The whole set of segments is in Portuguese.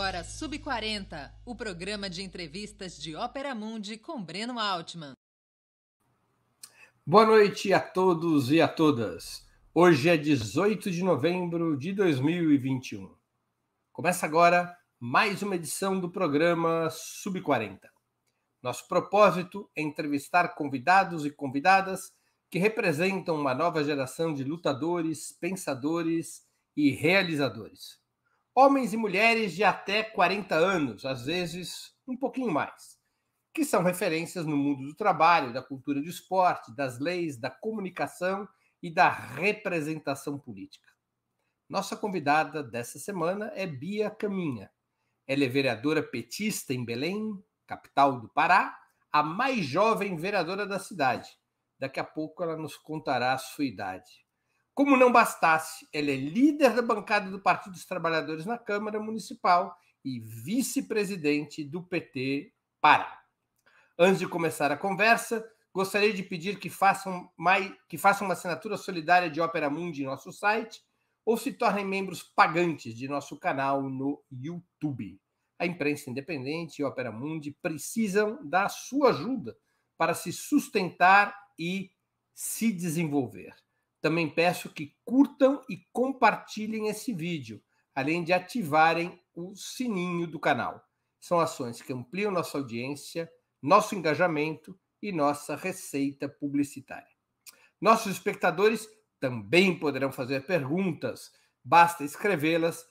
agora Sub40, o programa de entrevistas de Ópera Mundi com Breno Altman. Boa noite a todos e a todas. Hoje é 18 de novembro de 2021. Começa agora mais uma edição do programa Sub40. Nosso propósito é entrevistar convidados e convidadas que representam uma nova geração de lutadores, pensadores e realizadores. Homens e mulheres de até 40 anos, às vezes um pouquinho mais, que são referências no mundo do trabalho, da cultura do esporte, das leis, da comunicação e da representação política. Nossa convidada dessa semana é Bia Caminha. Ela é vereadora petista em Belém, capital do Pará, a mais jovem vereadora da cidade. Daqui a pouco ela nos contará a sua idade. Como não bastasse, ela é líder da bancada do Partido dos Trabalhadores na Câmara Municipal e vice-presidente do PT Pará. Antes de começar a conversa, gostaria de pedir que façam uma assinatura solidária de Ópera Mundi em nosso site ou se tornem membros pagantes de nosso canal no YouTube. A imprensa independente e Ópera Mundi precisam da sua ajuda para se sustentar e se desenvolver. Também peço que curtam e compartilhem esse vídeo, além de ativarem o sininho do canal. São ações que ampliam nossa audiência, nosso engajamento e nossa receita publicitária. Nossos espectadores também poderão fazer perguntas, basta escrevê-las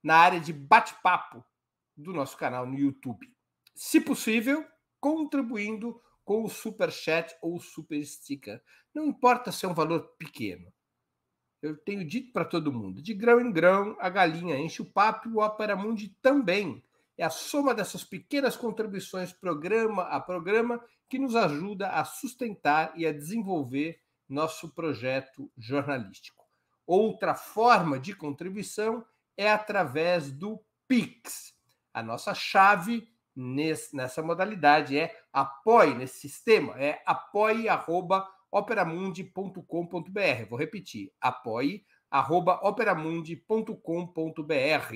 na área de bate-papo do nosso canal no YouTube. Se possível, contribuindo com o Super Chat ou o Super Sticker. Não importa se é um valor pequeno. Eu tenho dito para todo mundo, de grão em grão, a galinha enche o papo e o Ópera Mundi também. É a soma dessas pequenas contribuições programa a programa que nos ajuda a sustentar e a desenvolver nosso projeto jornalístico. Outra forma de contribuição é através do Pix. A nossa chave nessa modalidade é apoie, nesse sistema, é apoie@operamundi.com.br. Vou repetir, apoie@operamundi.com.br.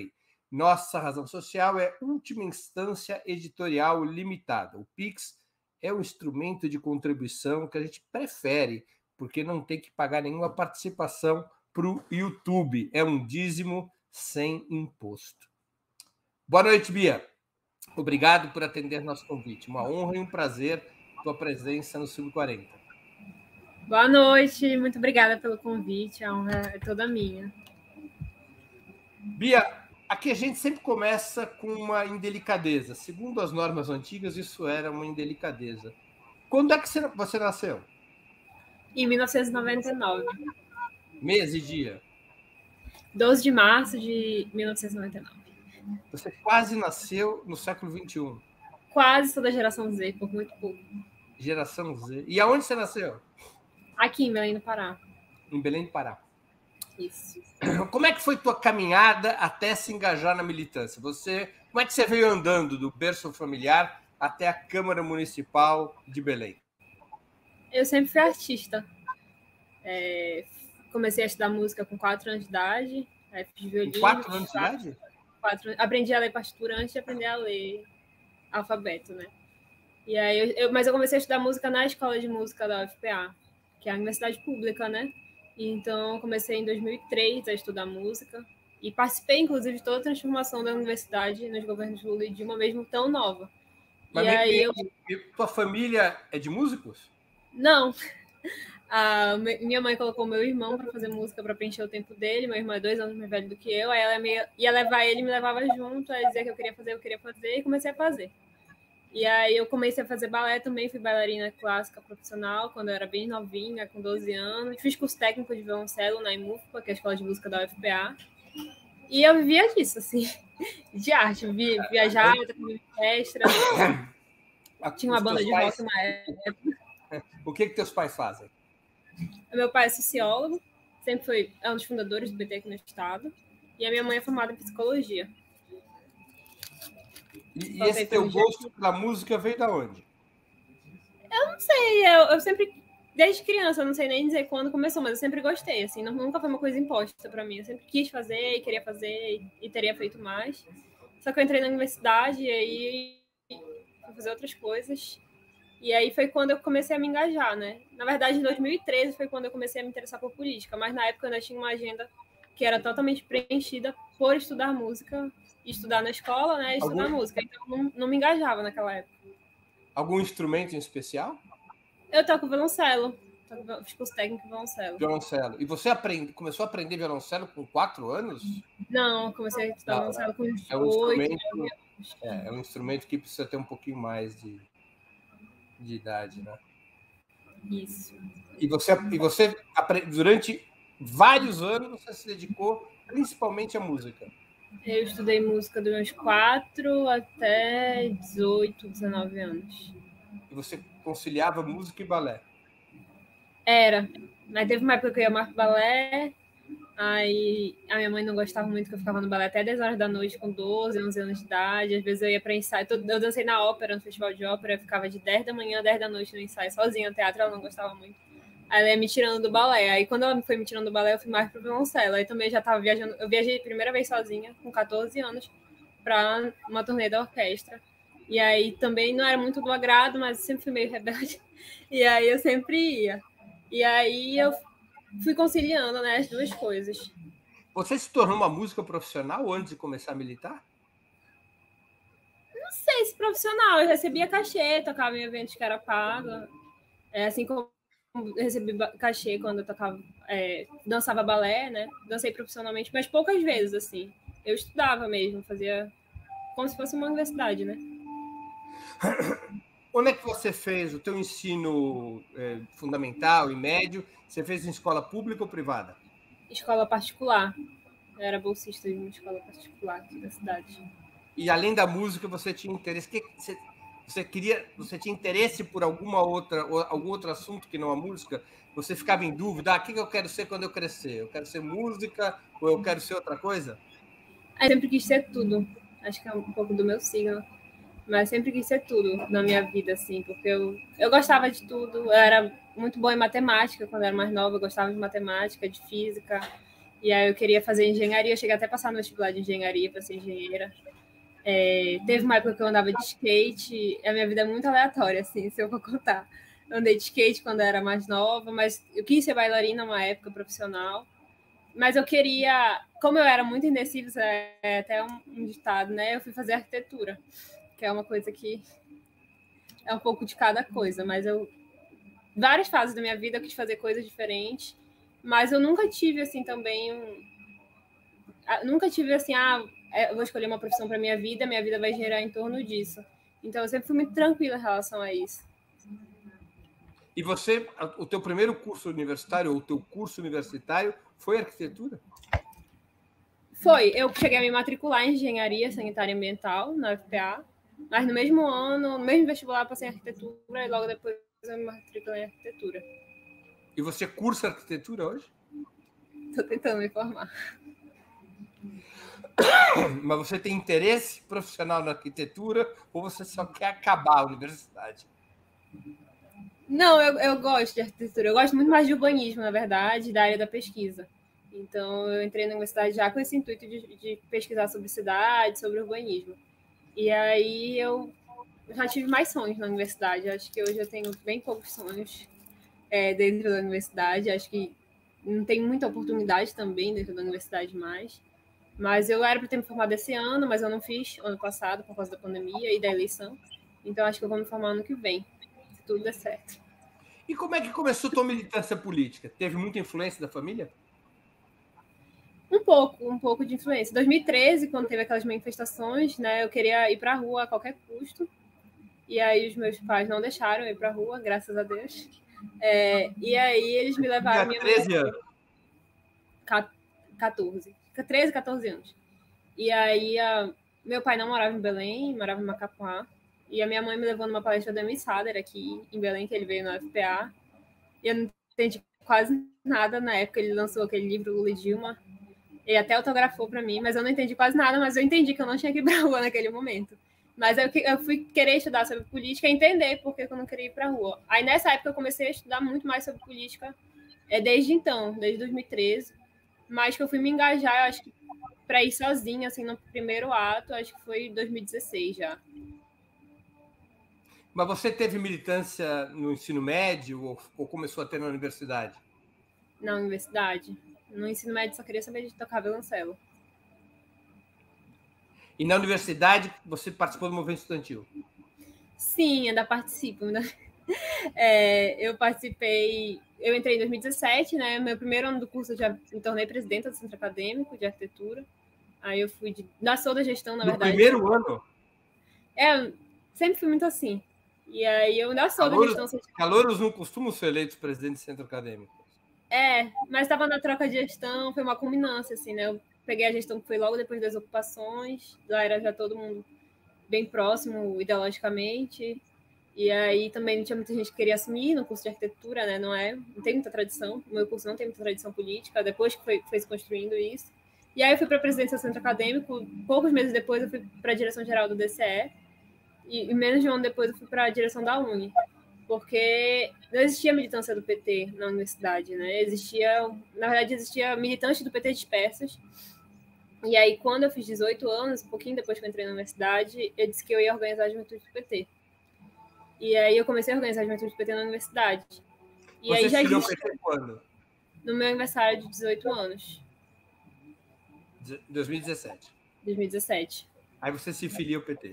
Nossa razão social é última instância editorial limitada. O Pix é um instrumento de contribuição que a gente prefere, porque não tem que pagar nenhuma participação para o YouTube. É um dízimo sem imposto. Boa noite, Bia. Obrigado por atender nosso convite. Uma honra e um prazer tua presença no Sub40. Boa noite, muito obrigada pelo convite. A honra é toda minha. Bia, aqui a gente sempre começa com uma indelicadeza. Segundo as normas antigas, isso era uma indelicadeza. Quando é que você nasceu? Em 1999. Mês e dia? 12 de março de 1999. Você quase nasceu no século XXI. Quase sou da geração Z, por muito pouco. Geração Z. E aonde você nasceu? Aqui, em Belém do Pará. Em Belém do Pará. Isso. Como é que foi tua caminhada até se engajar na militância? Como é que você veio andando do berço familiar até a Câmara Municipal de Belém? Eu sempre fui artista. Comecei a estudar música com 4 anos de idade. Fiz violino. Com 4 anos de idade? Aprendi a ler partitura antes de aprender a ler alfabeto, né? E aí mas eu comecei a estudar música na escola de música da UFPA, que é a universidade pública, né? E então eu comecei em 2003 a estudar música e participei, inclusive, de toda a transformação da universidade nos governos Lula e Dilma, mesmo tão nova. Mas tua família é de músicos? Não. Minha mãe colocou meu irmão para fazer música para preencher o tempo dele. Meu irmão é 2 anos mais velho do que eu. Aí ela ia levar ele, me levava junto. Aí dizia que eu queria fazer, e comecei a fazer. E aí eu comecei a fazer balé também. Fui bailarina clássica profissional quando eu era bem novinha, com 12 anos. Fiz curso técnico de violoncelo na IMUFPA, que é a escola de música da UFPA. E eu vivia disso, assim, de arte. Viajava, com orquestra. Tinha uma banda de rock na época. O que teus pais fazem? Meu pai é sociólogo, é um dos fundadores do PT aqui no estado, e a minha mãe é formada em psicologia. E esse teu gosto pela música veio da onde? Eu não sei, eu sempre, desde criança, eu não sei nem dizer quando começou, mas eu sempre gostei, assim, nunca foi uma coisa imposta para mim. Eu sempre quis fazer, e queria fazer, e teria feito mais. Só que eu entrei na universidade e aí fui fazer outras coisas. E aí foi quando eu comecei a me engajar, né? Na verdade, em 2013 foi quando eu comecei a me interessar por política, mas na época eu ainda tinha uma agenda que era totalmente preenchida por estudar música, estudar na escola, né? E estudar música. Então não me engajava naquela época. Algum instrumento em especial? Eu toco violoncelo. Fiz curso técnico de violoncelo. Violoncelo. E você começou a aprender violoncelo com 4 anos? Não, comecei a estudar violoncelo com 8 anos. É um instrumento que precisa ter um pouquinho mais de idade, né? Isso. E você durante vários anos, você se dedicou principalmente à música? Eu estudei música dos meus 4 até 18, 19 anos. E você conciliava música e balé? Era. Mas teve uma época que eu ia mais pro balé, aí a minha mãe não gostava muito que eu ficava no balé até 10 horas da noite, com 12, 11 anos de idade. Às vezes eu ia para ensaio. Eu dancei na ópera, no festival de ópera, eu ficava de 10 da manhã a 10 da noite no ensaio, sozinha no teatro, ela não gostava muito. Aí ela ia me tirando do balé. Aí quando ela foi me tirando do balé, eu fui mais pro violoncelo. Aí também já estava viajando. Eu viajei a primeira vez sozinha, com 14 anos, para uma turnê da orquestra. E aí também não era muito do agrado, mas sempre fui meio rebelde. E aí eu sempre ia. E aí eu fui conciliando, né, as duas coisas. Você se tornou uma música profissional antes de começar a militar? Não sei se profissional. Eu recebia cachê, tocava em eventos que era pago. Assim como eu recebi cachê quando eu tocava, dançava balé, né? Dancei profissionalmente, mas poucas vezes, assim. Eu estudava mesmo, fazia como se fosse uma universidade, né? Onde é que você fez o teu ensino fundamental e médio? Você fez em escola pública ou privada? Escola particular. Eu era bolsista de uma escola particular aqui da cidade. E além da música, você tinha interesse? Você tinha interesse por algum outro assunto que não a música? Você ficava em dúvida? O que eu quero ser quando eu crescer? Eu quero ser música ou eu quero ser outra coisa? Eu sempre quis ser tudo. Acho que é um pouco do meu signo. Mas sempre quis ser tudo na minha vida, assim, porque eu gostava de tudo. Eu era muito boa em matemática quando eu era mais nova, eu gostava de matemática, de física. E aí eu queria fazer engenharia, eu cheguei até a passar no vestibular de engenharia para ser engenheira. Teve uma época que eu andava de skate, a minha vida é muito aleatória, assim, se eu vou contar. Eu andei de skate quando eu era mais nova, mas eu quis ser bailarina uma época profissional. Mas eu queria, como eu era muito indecisa, até um ditado, né? Eu fui fazer arquitetura, que é uma coisa que é um pouco de cada coisa, mas várias fases da minha vida eu quis fazer coisas diferentes, mas eu nunca tive assim também nunca tive assim, eu vou escolher uma profissão para minha vida vai girar em torno disso. Então eu sempre fui muito tranquila em relação a isso. E você, o teu primeiro curso universitário ou o teu curso universitário foi arquitetura? Foi, eu cheguei a me matricular em engenharia sanitária e ambiental na UFPA, mas no mesmo ano, no mesmo vestibular, eu passei em arquitetura e logo depois eu me matriculei em arquitetura. E você cursa arquitetura hoje? Estou tentando me formar. Mas você tem interesse profissional na arquitetura ou você só quer acabar a universidade? Não, eu gosto de arquitetura. Eu gosto muito mais de urbanismo, na verdade, da área da pesquisa. Então, eu entrei na universidade já com esse intuito de pesquisar sobre cidade, sobre urbanismo. E aí, eu já tive mais sonhos na universidade. Acho que hoje eu tenho bem poucos sonhos dentro da universidade. Acho que não tem muita oportunidade também dentro da universidade mais. Mas eu era para ter me formado esse ano, mas eu não fiz ano passado, por causa da pandemia e da eleição. Então, acho que eu vou me formar ano que vem, se tudo der certo. E como é que começou a tua militância política? Teve muita influência da família? Um pouco de influência. Em 2013, quando teve aquelas manifestações, né, eu queria ir para a rua a qualquer custo. E aí os meus pais não deixaram eu ir para a rua, graças a Deus. E aí eles me levaram... Tinha 13 anos? 14. 13, 14 anos. E aí meu pai não morava em Belém, morava em Macapá. E a minha mãe me levou numa palestra do Emi Sader aqui em Belém, que ele veio na UFPA. E eu não entendi quase nada na época. Ele lançou aquele livro Lula e Dilma. Ele até autografou para mim, mas eu não entendi quase nada. Mas eu entendi que eu não tinha que ir para a rua naquele momento. Mas eu fui querer estudar sobre política e entender por que eu não queria ir para a rua. Aí nessa época eu comecei a estudar muito mais sobre política desde então, desde 2013. Mas que eu fui me engajar, eu acho que para ir sozinha, assim, no primeiro ato, acho que foi em 2016 já. Mas você teve militância no ensino médio ou começou a ter na universidade? Na universidade. No ensino médio só queria saber de tocar violoncelo. E na universidade você participou do movimento estudantil? Sim, ainda participo. Eu participei... Eu entrei em 2017, né? Meu primeiro ano do curso eu já me tornei presidenta do Centro Acadêmico de Arquitetura. Aí eu fui da da gestão, na verdade. No primeiro ano? Sempre fui muito assim. E aí eu ainda sou da gestão. Calouros não costumam ser eleitos presidente do Centro Acadêmico. Mas estava na troca de gestão, foi uma culminância, assim, né? Eu peguei a gestão que foi logo depois das ocupações, lá era já todo mundo bem próximo ideologicamente, e aí também não tinha muita gente que queria assumir no curso de arquitetura, né? Não tem muita tradição, o meu curso não tem muita tradição política, depois que foi se construindo isso. E aí eu fui para a presidência do Centro Acadêmico, poucos meses depois eu fui para a direção-geral do DCE, e menos de um ano depois eu fui para a direção da UNE, porque não existia militância do PT na universidade, né? Na verdade, existia militantes do PT dispersos. E aí, quando eu fiz 18 anos, um pouquinho depois que eu entrei na universidade, eu disse que eu ia organizar a juventude do PT. E aí eu comecei a organizar a juventude do PT na universidade. E você aí já filiou o PT quando? No meu aniversário de 18 anos. 2017. 2017. Aí você se filia ao PT.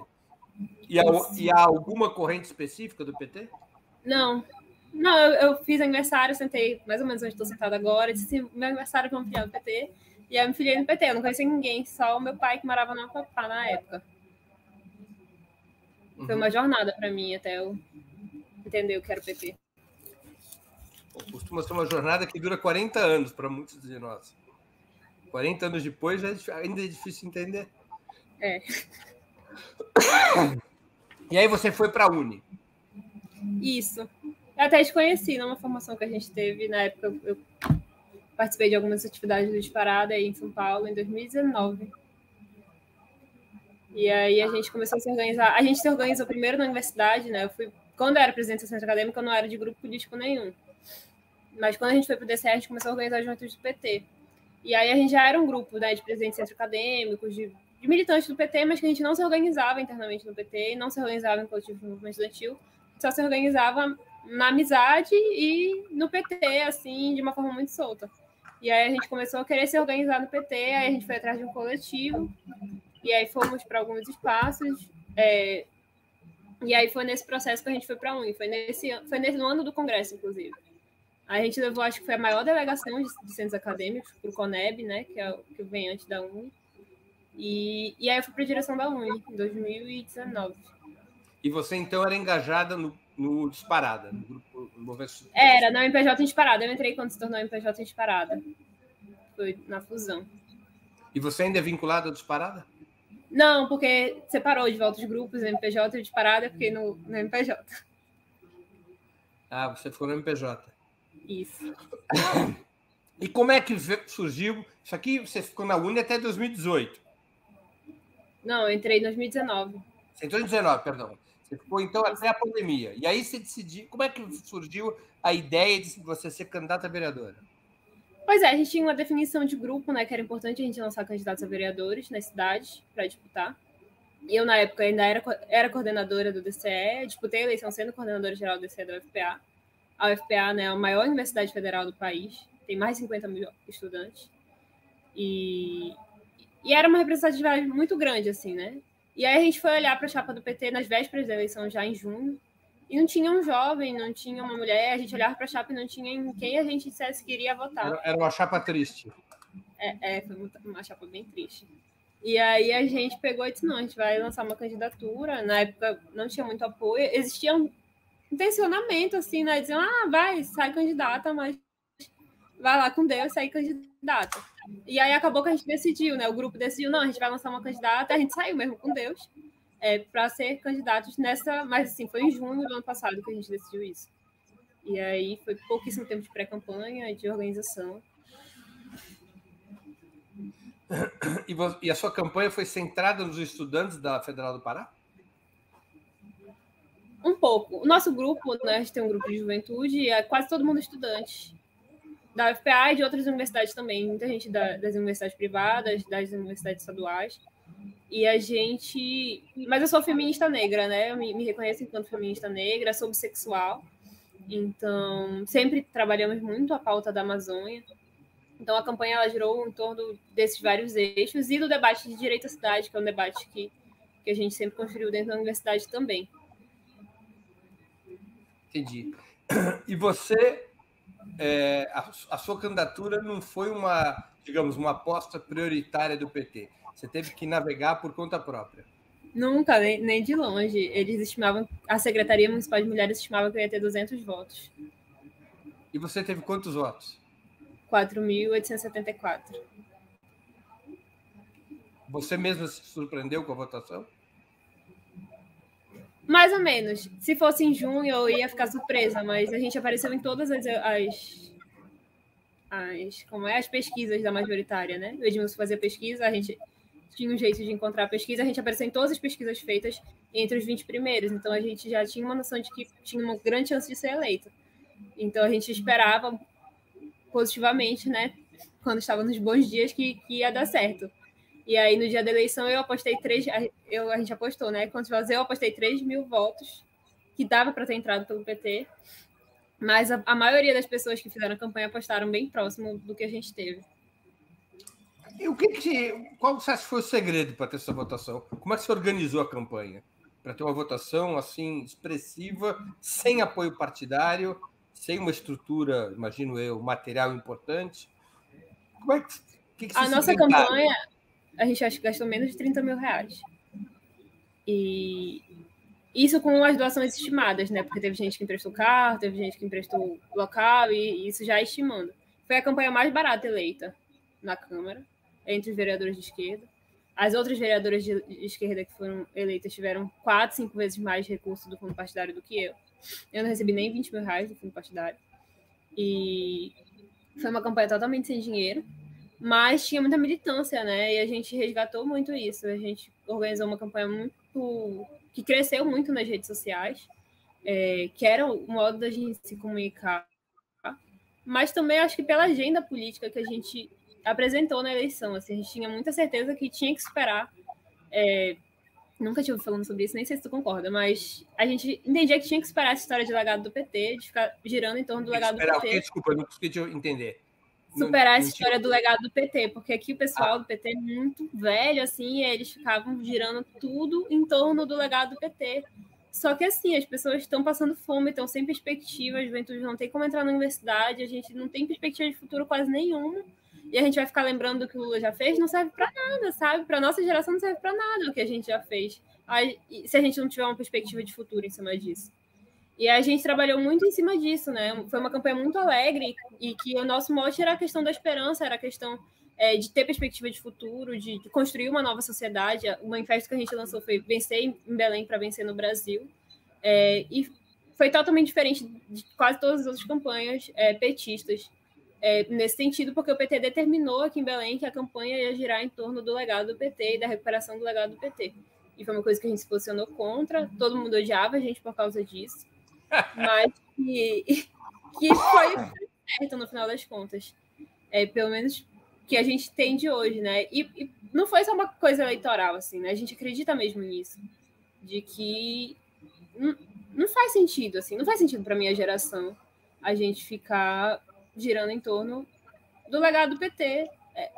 E há alguma corrente específica do PT? Não, eu fiz aniversário, sentei mais ou menos onde estou sentada agora, disse meu aniversário vamos filiar no PT, e aí eu me filiei no PT, eu não conhecia ninguém, só o meu pai que morava na Papá na época. Foi uma jornada para mim até eu entender o que era o PT. Costuma ser uma jornada que dura 40 anos para muitos de nós. 40 anos depois ainda é difícil entender. E aí você foi para a Uni? Isso. Eu até te conheci numa formação que a gente teve. Na época, eu participei de algumas atividades do Disparada aí em São Paulo, em 2019. E aí a gente começou a se organizar. A gente se organizou primeiro na universidade, né? Quando eu era presidente do Centro Acadêmico, eu não era de grupo político nenhum. Mas quando a gente foi para o DCE, a gente começou a organizar a juventude do PT. E aí a gente já era um grupo, né, de presidentes de centros acadêmicos, de militantes do PT, mas que a gente não se organizava internamente no PT, não se organizava em coletivo de movimento estudantil, só se organizava na amizade e no PT, assim, de uma forma muito solta. E aí a gente começou a querer se organizar no PT, aí a gente foi atrás de um coletivo, e aí fomos para alguns espaços, e aí foi nesse processo que a gente foi para a UNE, foi no ano do congresso, inclusive. A gente levou, acho que foi a maior delegação de centros acadêmicos para o CONEB, né, que é o que vem antes da UNE. E aí eu fui para a direção da UNE, em 2019. E você, então, era engajada no Disparada, no grupo movimento... Era, na MPJ em Disparada. Eu entrei quando se tornou MPJ em Disparada. Foi na fusão. E você ainda é vinculada ao Disparada? Não, porque separou de volta os grupos, MPJ e Disparada, eu fiquei no MPJ. Ah, você ficou no MPJ. Isso. E como é que surgiu? Isso aqui você ficou na Uni até 2018? Não, eu entrei em 2019. Você entrou em 2019, perdão. Você ficou, então, até a pandemia. E aí você decidiu... Como é que surgiu a ideia de você ser candidata a vereadora? Pois é, a gente tinha uma definição de grupo, né, que era importante a gente lançar candidatos a vereadores nas cidades para disputar. Eu, na época, ainda era coordenadora do DCE, disputei a eleição sendo coordenadora geral do DCE da UFPA. A UFPA, né, é a maior universidade federal do país, tem mais de 50 mil estudantes. E era uma representatividade muito grande, assim, né? E aí a gente foi olhar para a chapa do PT nas vésperas da eleição, já em junho, e não tinha um jovem, não tinha uma mulher, a gente olhava para a chapa e não tinha em quem a gente dissesse que iria votar. Era uma chapa triste. Foi uma chapa bem triste. E aí a gente pegou e disse, não, a gente vai lançar uma candidatura. Na época não tinha muito apoio, existia um intencionamento, assim, né? Diziam, sai candidata, mas vai lá com Deus, sai candidata. E aí acabou que a gente decidiu, né? O grupo decidiu, não, a gente vai lançar uma candidata, a gente saiu mesmo com Deus para ser candidatos nessa... Mas, assim, foi em junho do ano passado que a gente decidiu isso. E aí foi pouquíssimo tempo de pré-campanha e de organização. E a sua campanha foi centrada nos estudantes da Federal do Pará? Um pouco. O nosso grupo, né, a gente tem um grupo de juventude e é quase todo mundo estudante. da UFPA e de outras universidades também, muita gente das universidades privadas, das universidades estaduais. E a gente... Mas eu sou feminista negra, né? Eu me reconheço enquanto feminista negra, sou bissexual. Então, sempre trabalhamos muito a pauta da Amazônia. Então, a campanha ela girou em torno desses vários eixos e do debate de direito à cidade, que é um debate que a gente sempre construiu dentro da universidade também. Entendi. E você, a sua candidatura não foi uma, digamos, uma aposta prioritária do PT. Você teve que navegar por conta própria. Nunca, nem de longe. Eles estimavam, a Secretaria Municipal de Mulheres estimava que eu ia ter 200 votos. E você teve quantos votos? 4.874. Você mesma se surpreendeu com a votação? Mais ou menos. Se fosse em junho, eu ia ficar surpresa, mas a gente apareceu em todas as pesquisas da majoritária, né? O Edmilson fazia pesquisa, a gente tinha um jeito de encontrar a pesquisa, a gente apareceu em todas as pesquisas feitas entre os 20 primeiros, então a gente já tinha uma noção de que tinha uma grande chance de ser eleito. Então a gente esperava positivamente, né? Quando estava nos bons dias, que ia dar certo. E aí, no dia da eleição, eu apostei a gente apostou, né? Quando eu apostei 3.000 votos, que dava para ter entrado pelo PT, mas a maioria das pessoas que fizeram a campanha apostaram bem próximo do que a gente teve. E qual você acha que foi o segredo para ter essa votação? Como é que você organizou a campanha? Para ter uma votação assim expressiva, sem apoio partidário, sem uma estrutura, imagino eu, material importante? Como é que a nossa campanha, a gente acho que gastou menos de 30 mil reais. E isso com as doações estimadas, né? Porque teve gente que emprestou carro, teve gente que emprestou local, e isso já estimando. Foi a campanha mais barata eleita na Câmara, entre os vereadores de esquerda. As outras vereadoras de esquerda que foram eleitas tiveram 4, 5 vezes mais recursos do fundo partidário do que eu. Eu não recebi nem 20 mil reais do fundo partidário. E foi uma campanha totalmente sem dinheiro, mas tinha muita militância, né? E a gente resgatou muito isso. A gente organizou uma campanha que cresceu muito nas redes sociais, que era o modo da gente se comunicar, mas também acho que pela agenda política que a gente apresentou na eleição. Assim, a gente tinha muita certeza que tinha que superar. Nunca tive falando sobre isso, nem sei se tu concorda, mas a gente entendia que tinha que superar essa história de legado do PT, de ficar girando em torno do legado do PT. Desculpa, não consegui entender. Superar essa história do legado do PT, porque aqui o pessoal do PT é muito velho, assim, e eles ficavam girando tudo em torno do legado do PT. Só que, assim, as pessoas estão passando fome, estão sem perspectiva, a juventude não tem como entrar na universidade, a gente não tem perspectiva de futuro quase nenhuma, e a gente vai ficar lembrando do que o Lula já fez, não serve para nada, sabe? Para nossa geração não serve para nada o que a gente já fez, se a gente não tiver uma perspectiva de futuro em cima disso. E a gente trabalhou muito em cima disso, né? Foi uma campanha muito alegre e que o nosso mote era a questão da esperança, era a questão de ter perspectiva de futuro, de construir uma nova sociedade. O manifesto que a gente lançou foi vencer em Belém para vencer no Brasil. E foi totalmente diferente de quase todas as outras campanhas petistas nesse sentido, porque o PT determinou aqui em Belém que a campanha ia girar em torno do legado do PT e da recuperação do legado do PT. E foi uma coisa que a gente se posicionou contra, todo mundo odiava a gente por causa disso, mas que foi certo no final das contas. Pelo menos que a gente tem de hoje, né? E não foi só uma coisa eleitoral, assim, né? A gente acredita mesmo nisso, de que não faz sentido, assim, não faz sentido para minha geração a gente ficar girando em torno do legado do PT.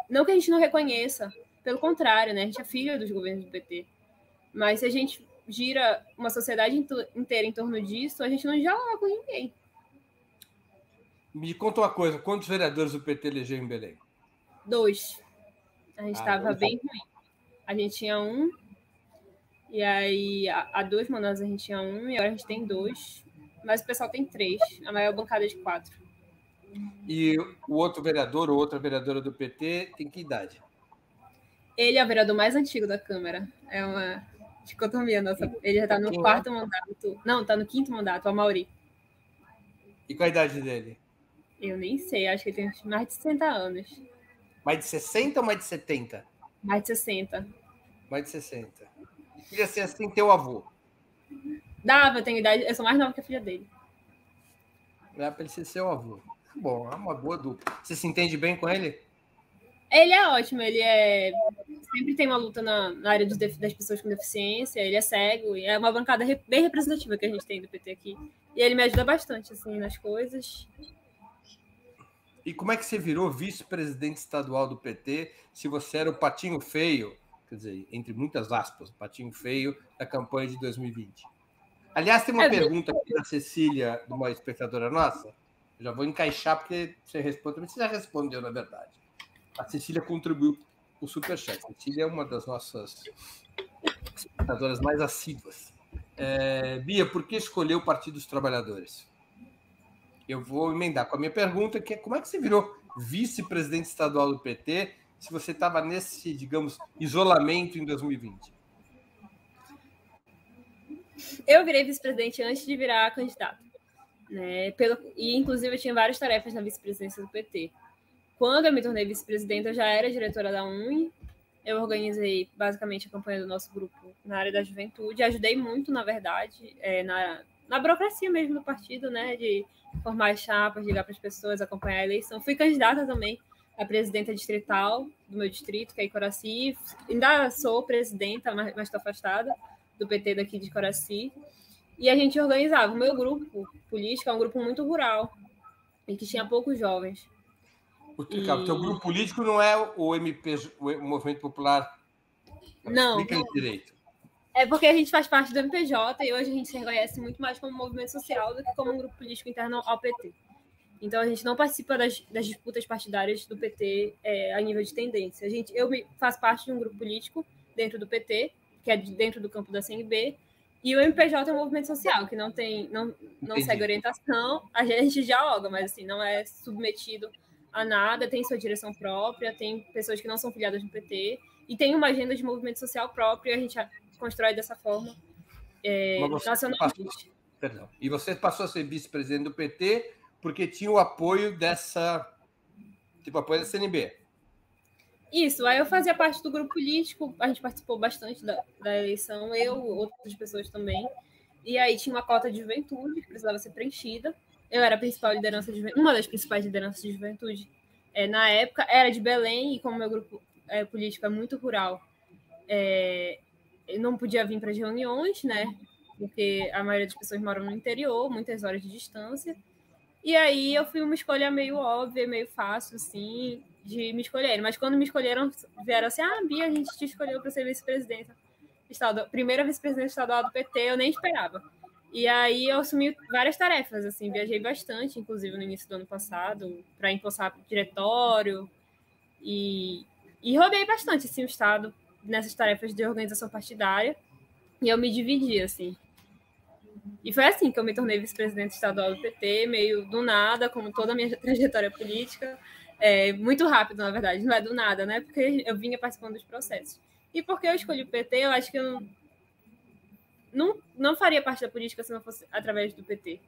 Não que a gente não reconheça, pelo contrário, né? A gente é filho dos governos do PT. Mas se a gente gira uma sociedade inteira em torno disso, a gente não dialoga com ninguém. Me conta uma coisa, quantos vereadores o PT elegeu em Belém? 2. A gente estava bem ruim. A gente tinha 1, e aí há 2 mandatos a gente tinha 1, e agora a gente tem 2, mas o pessoal tem 3, a maior bancada é de 4. E o outro vereador ou outra vereadora do PT tem que idade? Ele é o vereador mais antigo da Câmara. É uma dicotomia nossa. Ele já está no 4º mandato. Não, está no 5º mandato, o Amauri. E qual a idade dele? Eu nem sei, acho que ele tem mais de 60 anos. Mais de 60 ou mais de 70? Mais de 60. Mais de 60. Queria ser assim teu avô. Dava, eu tenho idade, eu sou mais nova que a filha dele. Dá para ele ser seu avô. Muito bom, é uma boa dupla. Você se entende bem com ele? Ele é ótimo, sempre tem uma luta na área das pessoas com deficiência, ele é cego, e é uma bancada bem representativa que a gente tem do PT aqui. E ele me ajuda bastante, assim, nas coisas. E como é que você virou vice-presidente estadual do PT se você era o patinho feio, quer dizer, entre muitas aspas, o patinho feio da campanha de 2020? Aliás, tem uma pergunta aqui da Cecília, de uma espectadora nossa. Eu já vou encaixar porque você responde, você já respondeu, na verdade. A Cecília contribuiu com o Superchat. A Cecília é uma das nossas espectadoras mais assíduas. Bia, por que escolheu o Partido dos Trabalhadores? Eu vou emendar com a minha pergunta, que é como é que você virou vice-presidente estadual do PT se você estava nesse, digamos, isolamento em 2020? Eu virei vice-presidente antes de virar candidata, né? E, inclusive, eu tinha várias tarefas na vice-presidência do PT. Quando eu me tornei vice-presidenta, eu já era diretora da UNE. Eu organizei, basicamente, a campanha do nosso grupo na área da juventude. Ajudei muito, na verdade, na burocracia mesmo do partido, né? De formar as chapas, ligar para as pessoas, acompanhar a eleição. Fui candidata também a presidenta distrital do meu distrito, que é Icoraci. Ainda sou presidenta, mas estou afastada do PT daqui de Coraci. E a gente organizava. O meu grupo político é um grupo muito rural e que tinha poucos jovens. O teu grupo político não é o Movimento Popular? Não. Explica aí direito. É porque a gente faz parte do MPJ e hoje a gente se reconhece muito mais como movimento social do que como um grupo político interno ao PT. Então, a gente não participa das disputas partidárias do PT a nível de tendência. Eu faço parte de um grupo político dentro do PT, que é dentro do campo da CNB, e o MPJ é um movimento social, que não segue orientação, a gente dialoga, mas assim, não é submetido a nada, tem sua direção própria, tem pessoas que não são filiadas no PT, e tem uma agenda de movimento social próprio, e a gente constrói dessa forma nacionalmente. Perdão. E você passou a ser vice-presidente do PT porque tinha o apoio apoio da CNB. Isso, aí eu fazia parte do grupo político, a gente participou bastante da eleição, outras pessoas também, e aí tinha uma cota de juventude que precisava ser preenchida. Eu era a principal liderança de juventude, uma das principais lideranças de juventude na época, era de Belém, e como meu grupo político é muito rural, eu não podia vir para as reuniões, né? Porque a maioria das pessoas moram no interior, muitas horas de distância. E aí eu fui uma escolha meio óbvia, meio fácil, assim, de me escolherem. Mas quando me escolheram, vieram assim, Bia, a gente te escolheu para ser vice-presidenta estadual, primeira vice-presidenta estadual do PT, eu nem esperava. E aí eu assumi várias tarefas, assim, viajei bastante, inclusive no início do ano passado, para impulsar diretório, e rodei bastante, assim, o estado nessas tarefas de organização partidária, e eu me dividi, assim. E foi assim que eu me tornei vice-presidente estadual do PT, meio do nada, como toda a minha trajetória política, muito rápido, na verdade, não é do nada, né? Porque eu vinha participando dos processos. E porque eu escolhi o PT, eu acho que eu não faria parte da política se não fosse através do PT.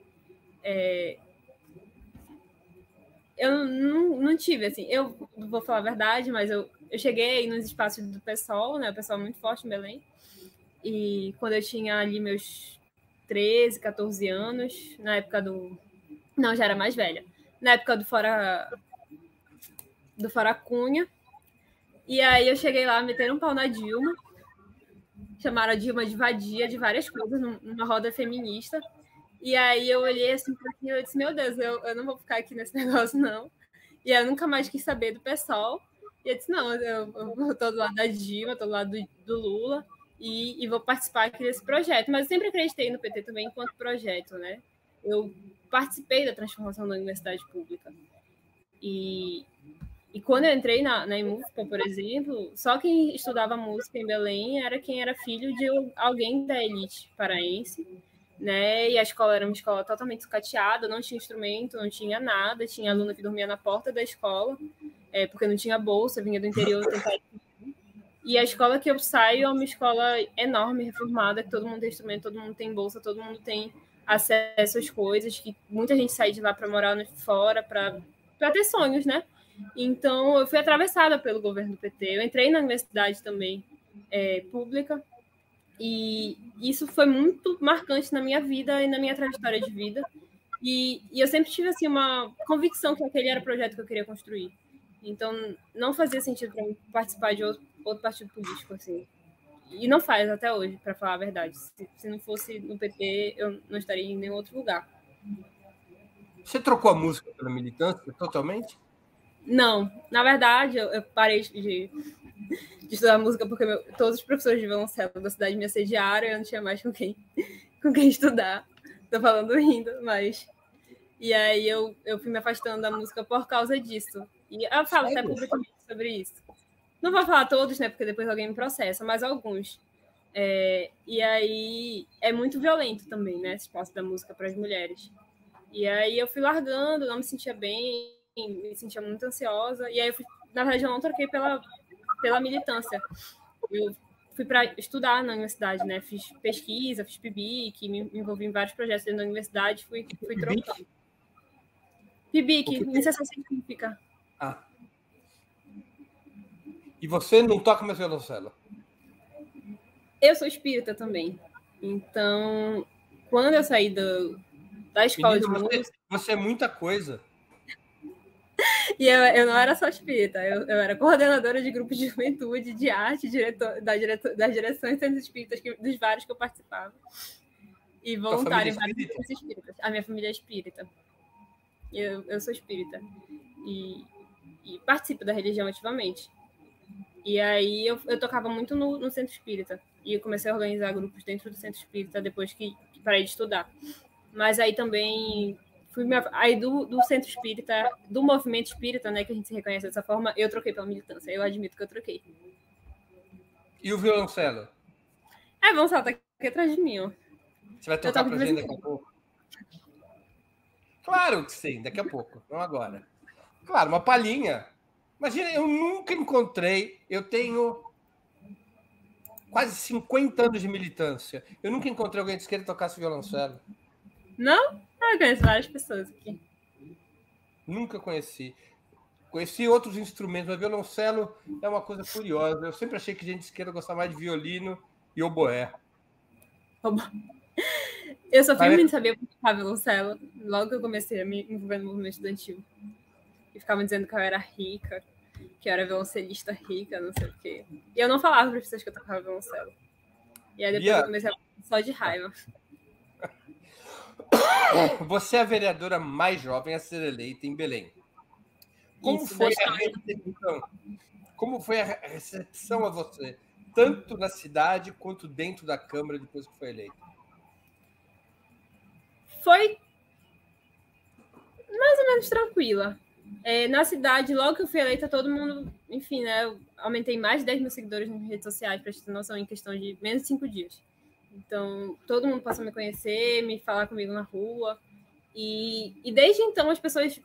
Eu não tive, assim, eu vou falar a verdade, mas eu cheguei nos espaços do PSOL, né? O PSOL é muito forte em Belém, e quando eu tinha ali meus 13, 14 anos, na época do... Não, já era mais velha. Na época do Fora Cunha. E aí eu cheguei lá, meteram um pau na Dilma. Chamaram a Dilma de vadia, de várias coisas, numa roda feminista. E aí eu olhei assim pra aquilo e disse, meu Deus, eu não vou ficar aqui nesse negócio, não. E eu nunca mais quis saber do PSOL. E eu disse, não, eu tô do lado da Dilma, tô do lado do Lula. E vou participar aqui desse projeto. Mas eu sempre acreditei no PT também enquanto projeto, né? Eu participei da transformação da universidade pública. E quando eu entrei na IMUFPA, por exemplo, só quem estudava música em Belém era quem era filho de alguém da elite paraense, né? E a escola era uma escola totalmente sucateada, não tinha instrumento, não tinha nada, tinha aluna que dormia na porta da escola, porque não tinha bolsa, vinha do interior tentar. E a escola que eu saio é uma escola enorme, reformada, que todo mundo tem instrumento, todo mundo tem bolsa, todo mundo tem acesso às coisas, que muita gente sai de lá para morar fora, para ter sonhos, né? Então, eu fui atravessada pelo governo do PT. Eu entrei na universidade também, pública, e isso foi muito marcante na minha vida e na minha trajetória de vida. E eu sempre tive assim, uma convicção que aquele era o projeto que eu queria construir. Então, não fazia sentido para mim participar de outro partido político, assim. E não faz até hoje, para falar a verdade. Se não fosse no PT, eu não estaria em nenhum outro lugar. Você trocou a música pela militância totalmente? Não. Na verdade, eu parei de estudar música porque todos os professores de violoncelo da cidade me assediaram e eu não tinha mais com quem estudar. Tô falando rindo, mas... E aí eu fui me afastando da música por causa disso. E eu falo até publicamente sobre isso. Não vou falar todos, né? Porque depois alguém me processa, mas alguns. E aí é muito violento também, né? Esse espaço da música para as mulheres. E aí eu fui largando, não me sentia bem, me sentia muito ansiosa. E aí, na verdade, eu não troquei pela militância. Eu fui para estudar na universidade, né? Fiz pesquisa, fiz PIBIC, me envolvi em vários projetos dentro da universidade, fui trocando. PIBIC, iniciação científica. Ah. E você não toca mais violoncelo? Eu sou espírita também. Então, quando eu saí da escola de música... Você é muita coisa. E eu não era só espírita, eu era coordenadora de grupos de juventude, de arte, das direções de centros espíritas, dos vários que eu participava. E voluntária em vários centros espíritas. A minha família é espírita. Eu sou espírita. E participo da religião ativamente. E aí eu tocava muito no centro espírita. E eu comecei a organizar grupos dentro do centro espírita depois que parei de estudar. Mas aí também... Aí do centro espírita, do movimento espírita, né, que a gente se reconhece dessa forma, eu troquei pela militância. Eu admito que eu troquei. E o violoncelo? Vamos lá, tá aqui atrás de mim, ó. Você vai tocar pra gente daqui a pouco? Claro que sim, daqui a pouco, não agora. Claro, uma palhinha. Imagina, eu nunca encontrei, eu tenho quase 50 anos de militância. Eu nunca encontrei alguém de esquerda que tocasse violoncelo. Não? Eu conheço várias pessoas aqui. Nunca conheci. Conheci outros instrumentos, mas violoncelo é uma coisa curiosa. Eu sempre achei que gente de esquerda gostava mais de violino e oboé. Eu só fui muito saber tocar violoncelo logo que eu comecei a me envolver no movimento estudantil. E ficavam dizendo que eu era rica, que eu era violoncelista rica, não sei o quê. E eu não falava para as pessoas que eu tocava violoncelo. E aí depois eu comecei a falar só de raiva. Você é a vereadora mais jovem a ser eleita em Belém. Como foi a recepção a você, tanto na cidade quanto dentro da Câmara depois que foi eleita? Foi mais ou menos tranquila. Na cidade, logo que eu fui eleita, todo mundo, enfim, né? Eu aumentei mais de 10 mil seguidores nas redes sociais, para ter noção, em questão de menos de 5 dias. Então, todo mundo passou a me conhecer, me falar comigo na rua. E desde então, as pessoas...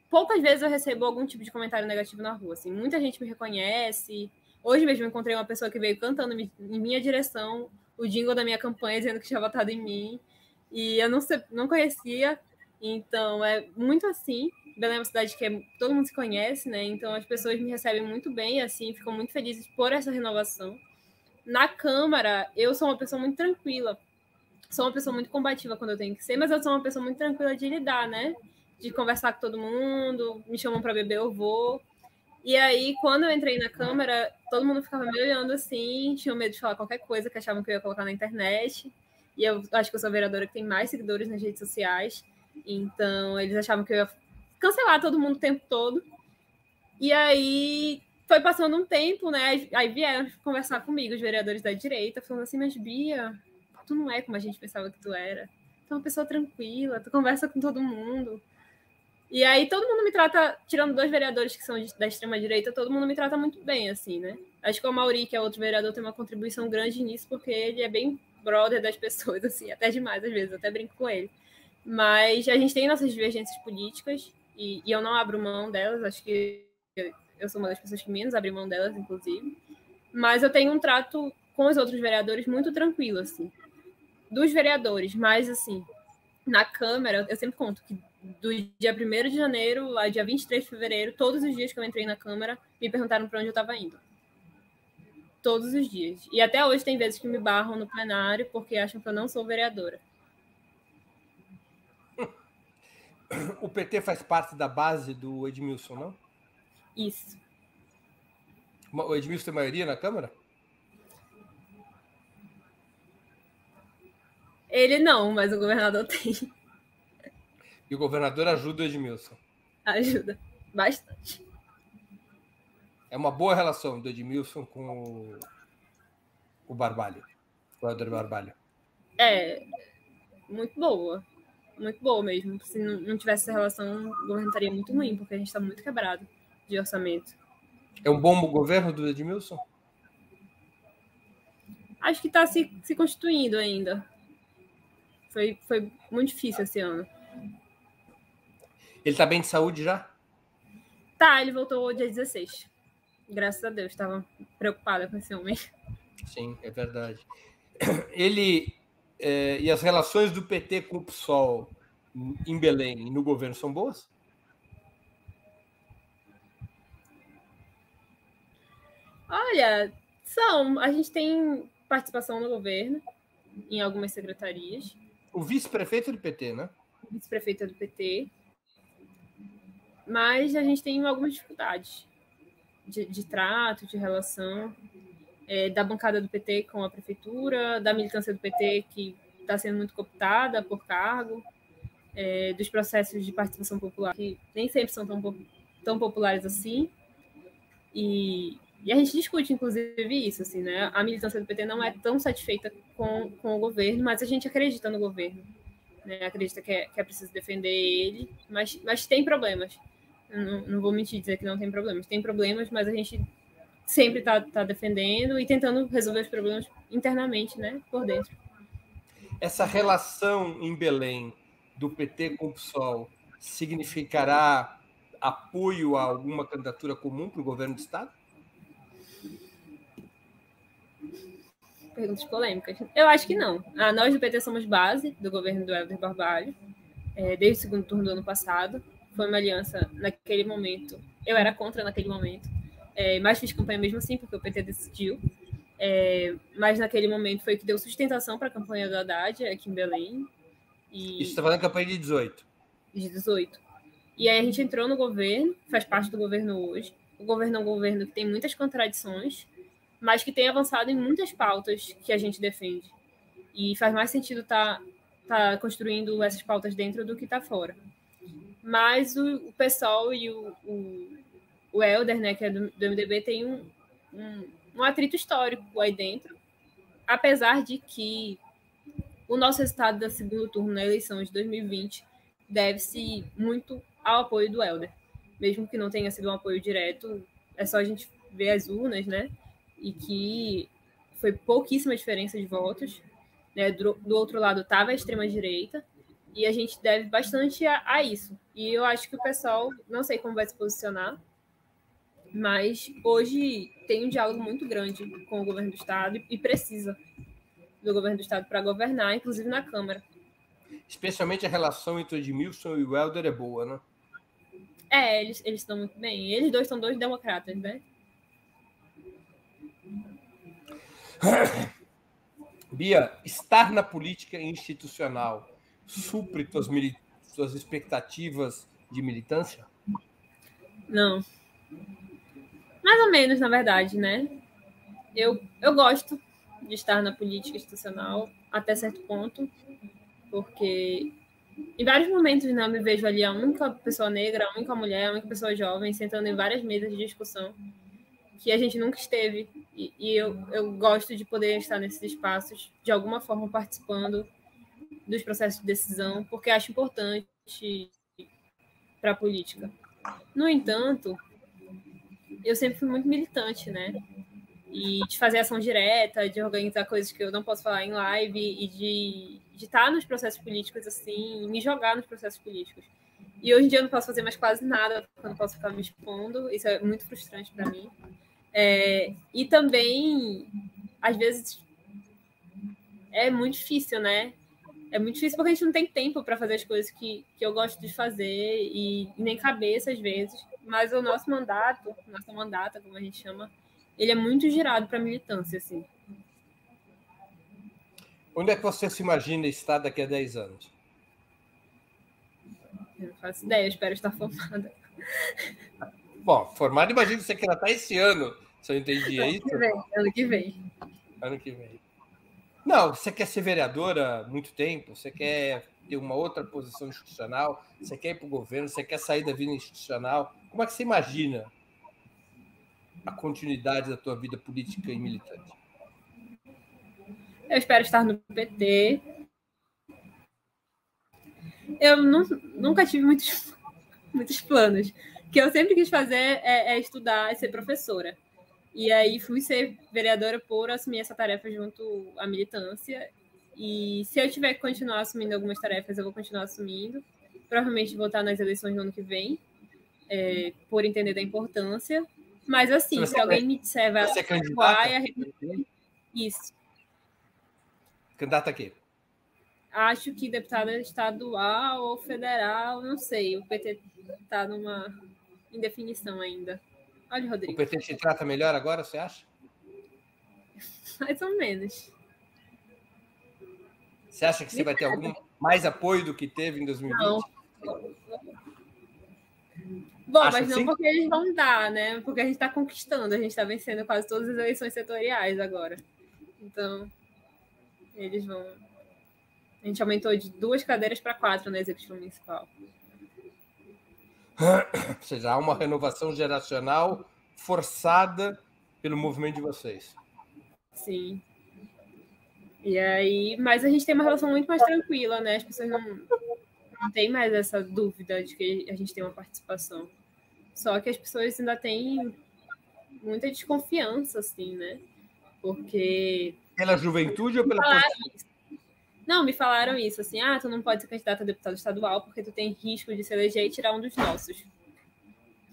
Poucas vezes eu recebo algum tipo de comentário negativo na rua. Assim, muita gente me reconhece. Hoje mesmo eu encontrei uma pessoa que veio cantando em minha direção o jingle da minha campanha, dizendo que tinha votado em mim. E eu não conhecia. Então, é muito assim. Belém é uma cidade que todo mundo se conhece, né? Então, as pessoas me recebem muito bem, assim, ficam muito felizes por essa renovação. Na Câmara, eu sou uma pessoa muito tranquila. Sou uma pessoa muito combativa quando eu tenho que ser, mas eu sou uma pessoa muito tranquila de lidar, né? De conversar com todo mundo, me chamam para beber, eu vou. E aí, quando eu entrei na Câmara, todo mundo ficava me olhando assim, tinha medo de falar qualquer coisa que achavam que eu ia colocar na internet. E eu acho que eu sou a vereadora que tem mais seguidores nas redes sociais. Então, eles achavam que eu ia cancelar todo mundo o tempo todo. E aí, foi passando um tempo, né? Aí vieram conversar comigo, os vereadores da direita, falando assim, mas Bia, tu não é como a gente pensava que tu era. Tu é uma pessoa tranquila, tu conversa com todo mundo. E aí todo mundo me trata, tirando 2 vereadores que são da extrema-direita, todo mundo me trata muito bem, assim, né? Acho que o Mauri, que é outro vereador, tem uma contribuição grande nisso, porque ele é bem brother das pessoas, assim, até demais às vezes, até brinco com ele. Mas a gente tem nossas divergências políticas, e eu não abro mão delas, acho que eu sou uma das pessoas que menos abre mão delas, inclusive. Mas eu tenho um trato com os outros vereadores muito tranquilo, assim. Dos vereadores, mas, assim, na Câmara, eu sempre conto que do dia 1º de janeiro ao dia 23 de fevereiro, todos os dias que eu entrei na Câmara, me perguntaram para onde eu estava indo. Todos os dias. E até hoje tem vezes que me barram no plenário porque acham que eu não sou vereadora. O PT faz parte da base do Edmilson, não? Isso. O Edmilson tem maioria na Câmara? Ele não, mas o governador tem. E o governador ajuda o Edmilson. Ajuda bastante. É uma boa relação do Edmilson com o Barbalho, o Helder Barbalho. É, muito boa. Muito boa mesmo. Se não tivesse essa relação, o governo estaria muito ruim, porque a gente está muito quebrado de orçamento. É um bom governo do Edmilson? Acho que está se constituindo ainda. Foi muito difícil esse ano. Ele está bem de saúde já? Tá, ele voltou dia 16. Graças a Deus, estava preocupada com esse homem. Sim, é verdade. Ele e as relações do PT com o PSOL em Belém e no governo são boas? Olha, a gente tem participação no governo, em algumas secretarias. O vice-prefeito é do PT, né? O vice-prefeito é do PT. Mas a gente tem algumas dificuldades de trato, de relação, da bancada do PT com a prefeitura, da militância do PT, que está sendo muito cooptada por cargo, dos processos de participação popular, que nem sempre são tão populares assim. E a gente discute, inclusive, isso, assim, né? A militância do PT não é tão satisfeita com o governo, mas a gente acredita no governo, né? Acredita que é preciso defender ele, mas tem problemas. Não vou mentir dizer que não tem problemas. Tem problemas, mas a gente sempre está defendendo e tentando resolver os problemas internamente, né? Por dentro. Essa relação em Belém do PT com o PSOL significará apoio a alguma candidatura comum para o governo do Estado? Perguntas polêmicas. Eu acho que não. Nós do PT somos base do governo do Helder Barbalho, desde o segundo turno do ano passado. Foi uma aliança naquele momento. Eu era contra naquele momento, mas fiz campanha mesmo assim, porque o PT decidiu. Mas naquele momento foi o que deu sustentação para a campanha do Haddad aqui em Belém. Isso está falando da campanha de 18. De 18. E aí a gente entrou no governo, faz parte do governo hoje. O governo é um governo que tem muitas contradições, mas que tem avançado em muitas pautas que a gente defende. E faz mais sentido tá construindo essas pautas dentro do que tá fora. Mas o PSOL e o Helder, né, que é do MDB, tem um atrito histórico aí dentro, apesar de que o nosso resultado da segundo turno na eleição de 2020 deve-se muito ao apoio do Helder. Mesmo que não tenha sido um apoio direto, é só a gente ver as urnas, né? E que foi pouquíssima diferença de votos. Né? Do outro lado estava a extrema-direita, e a gente deve bastante a isso. E eu acho que o pessoal, não sei como vai se posicionar, mas hoje tem um diálogo muito grande com o governo do Estado e precisa do governo do Estado para governar, inclusive na Câmara. Especialmente a relação entre o Edmilson e o Helder é boa, né? Eles estão muito bem. Eles dois são dois democratas, né? Bia, estar na política institucional supre suas expectativas de militância? Não. Mais ou menos, na verdade, né? Eu gosto de estar na política institucional até certo ponto, porque em vários momentos, né, eu me vejo ali a única pessoa negra, a única mulher, a única pessoa jovem, sentando em várias mesas de discussão que a gente nunca esteve. E eu gosto de poder estar nesses espaços, de alguma forma participando dos processos de decisão, porque acho importante para a política. No entanto, eu sempre fui muito militante, né? E de fazer ação direta, de organizar coisas que eu não posso falar em live e de estar nos processos políticos, assim, me jogar nos processos políticos. E hoje em dia eu não posso fazer mais quase nada, porque eu não posso ficar me expondo, isso é muito frustrante para mim. E também, às vezes, é muito difícil, né? É muito difícil porque a gente não tem tempo para fazer as coisas que eu gosto de fazer e nem cabeça, às vezes. Mas o nossa mandata, como a gente chama, ele é muito girado para a militância, assim. Onde é que você se imagina estar daqui a 10 anos? Eu não faço ideia, eu espero estar formada. Bom, formada, imagino que você queira estar esse ano, se eu entendi, é isso? Ano que vem. Ano que vem. Não, você quer ser vereadora há muito tempo, você quer ter uma outra posição institucional, você quer ir para o governo, você quer sair da vida institucional. Como é que você imagina a continuidade da tua vida política e militante? Eu espero estar no PT. Eu nunca tive muitos planos. O que eu sempre quis fazer é estudar e ser professora. E aí fui ser vereadora por assumir essa tarefa junto à militância. E se eu tiver que continuar assumindo algumas tarefas, eu vou continuar assumindo. Provavelmente vou estar nas eleições do ano que vem, por entender da importância. Mas assim, se alguém me disser, vai ser candidata? Isso. Candidata a quê? Acho que deputada estadual ou federal, não sei. O PT está numa indefinição ainda. Olha, Rodrigo. O PT te trata melhor agora, você acha? Mais ou menos. Você acha que você vai ter algum mais apoio do que teve em 2020? Não. Bom, mas não porque eles vão dar, né? Porque a gente está conquistando, a gente está vencendo quase todas as eleições setoriais agora. Então, eles vão... A gente aumentou de 2 cadeiras para 4 na Executiva Municipal. Ou seja, há uma renovação geracional forçada pelo movimento de vocês. Sim. E aí, mas a gente tem uma relação muito mais tranquila, né? As pessoas não têm mais essa dúvida de que a gente tem uma participação. Só que as pessoas ainda têm muita desconfiança, assim, né? Porque... Pela juventude ou pela política? Não, me falaram isso, assim, tu não pode ser candidato a deputado estadual porque tu tem risco de se eleger e tirar um dos nossos.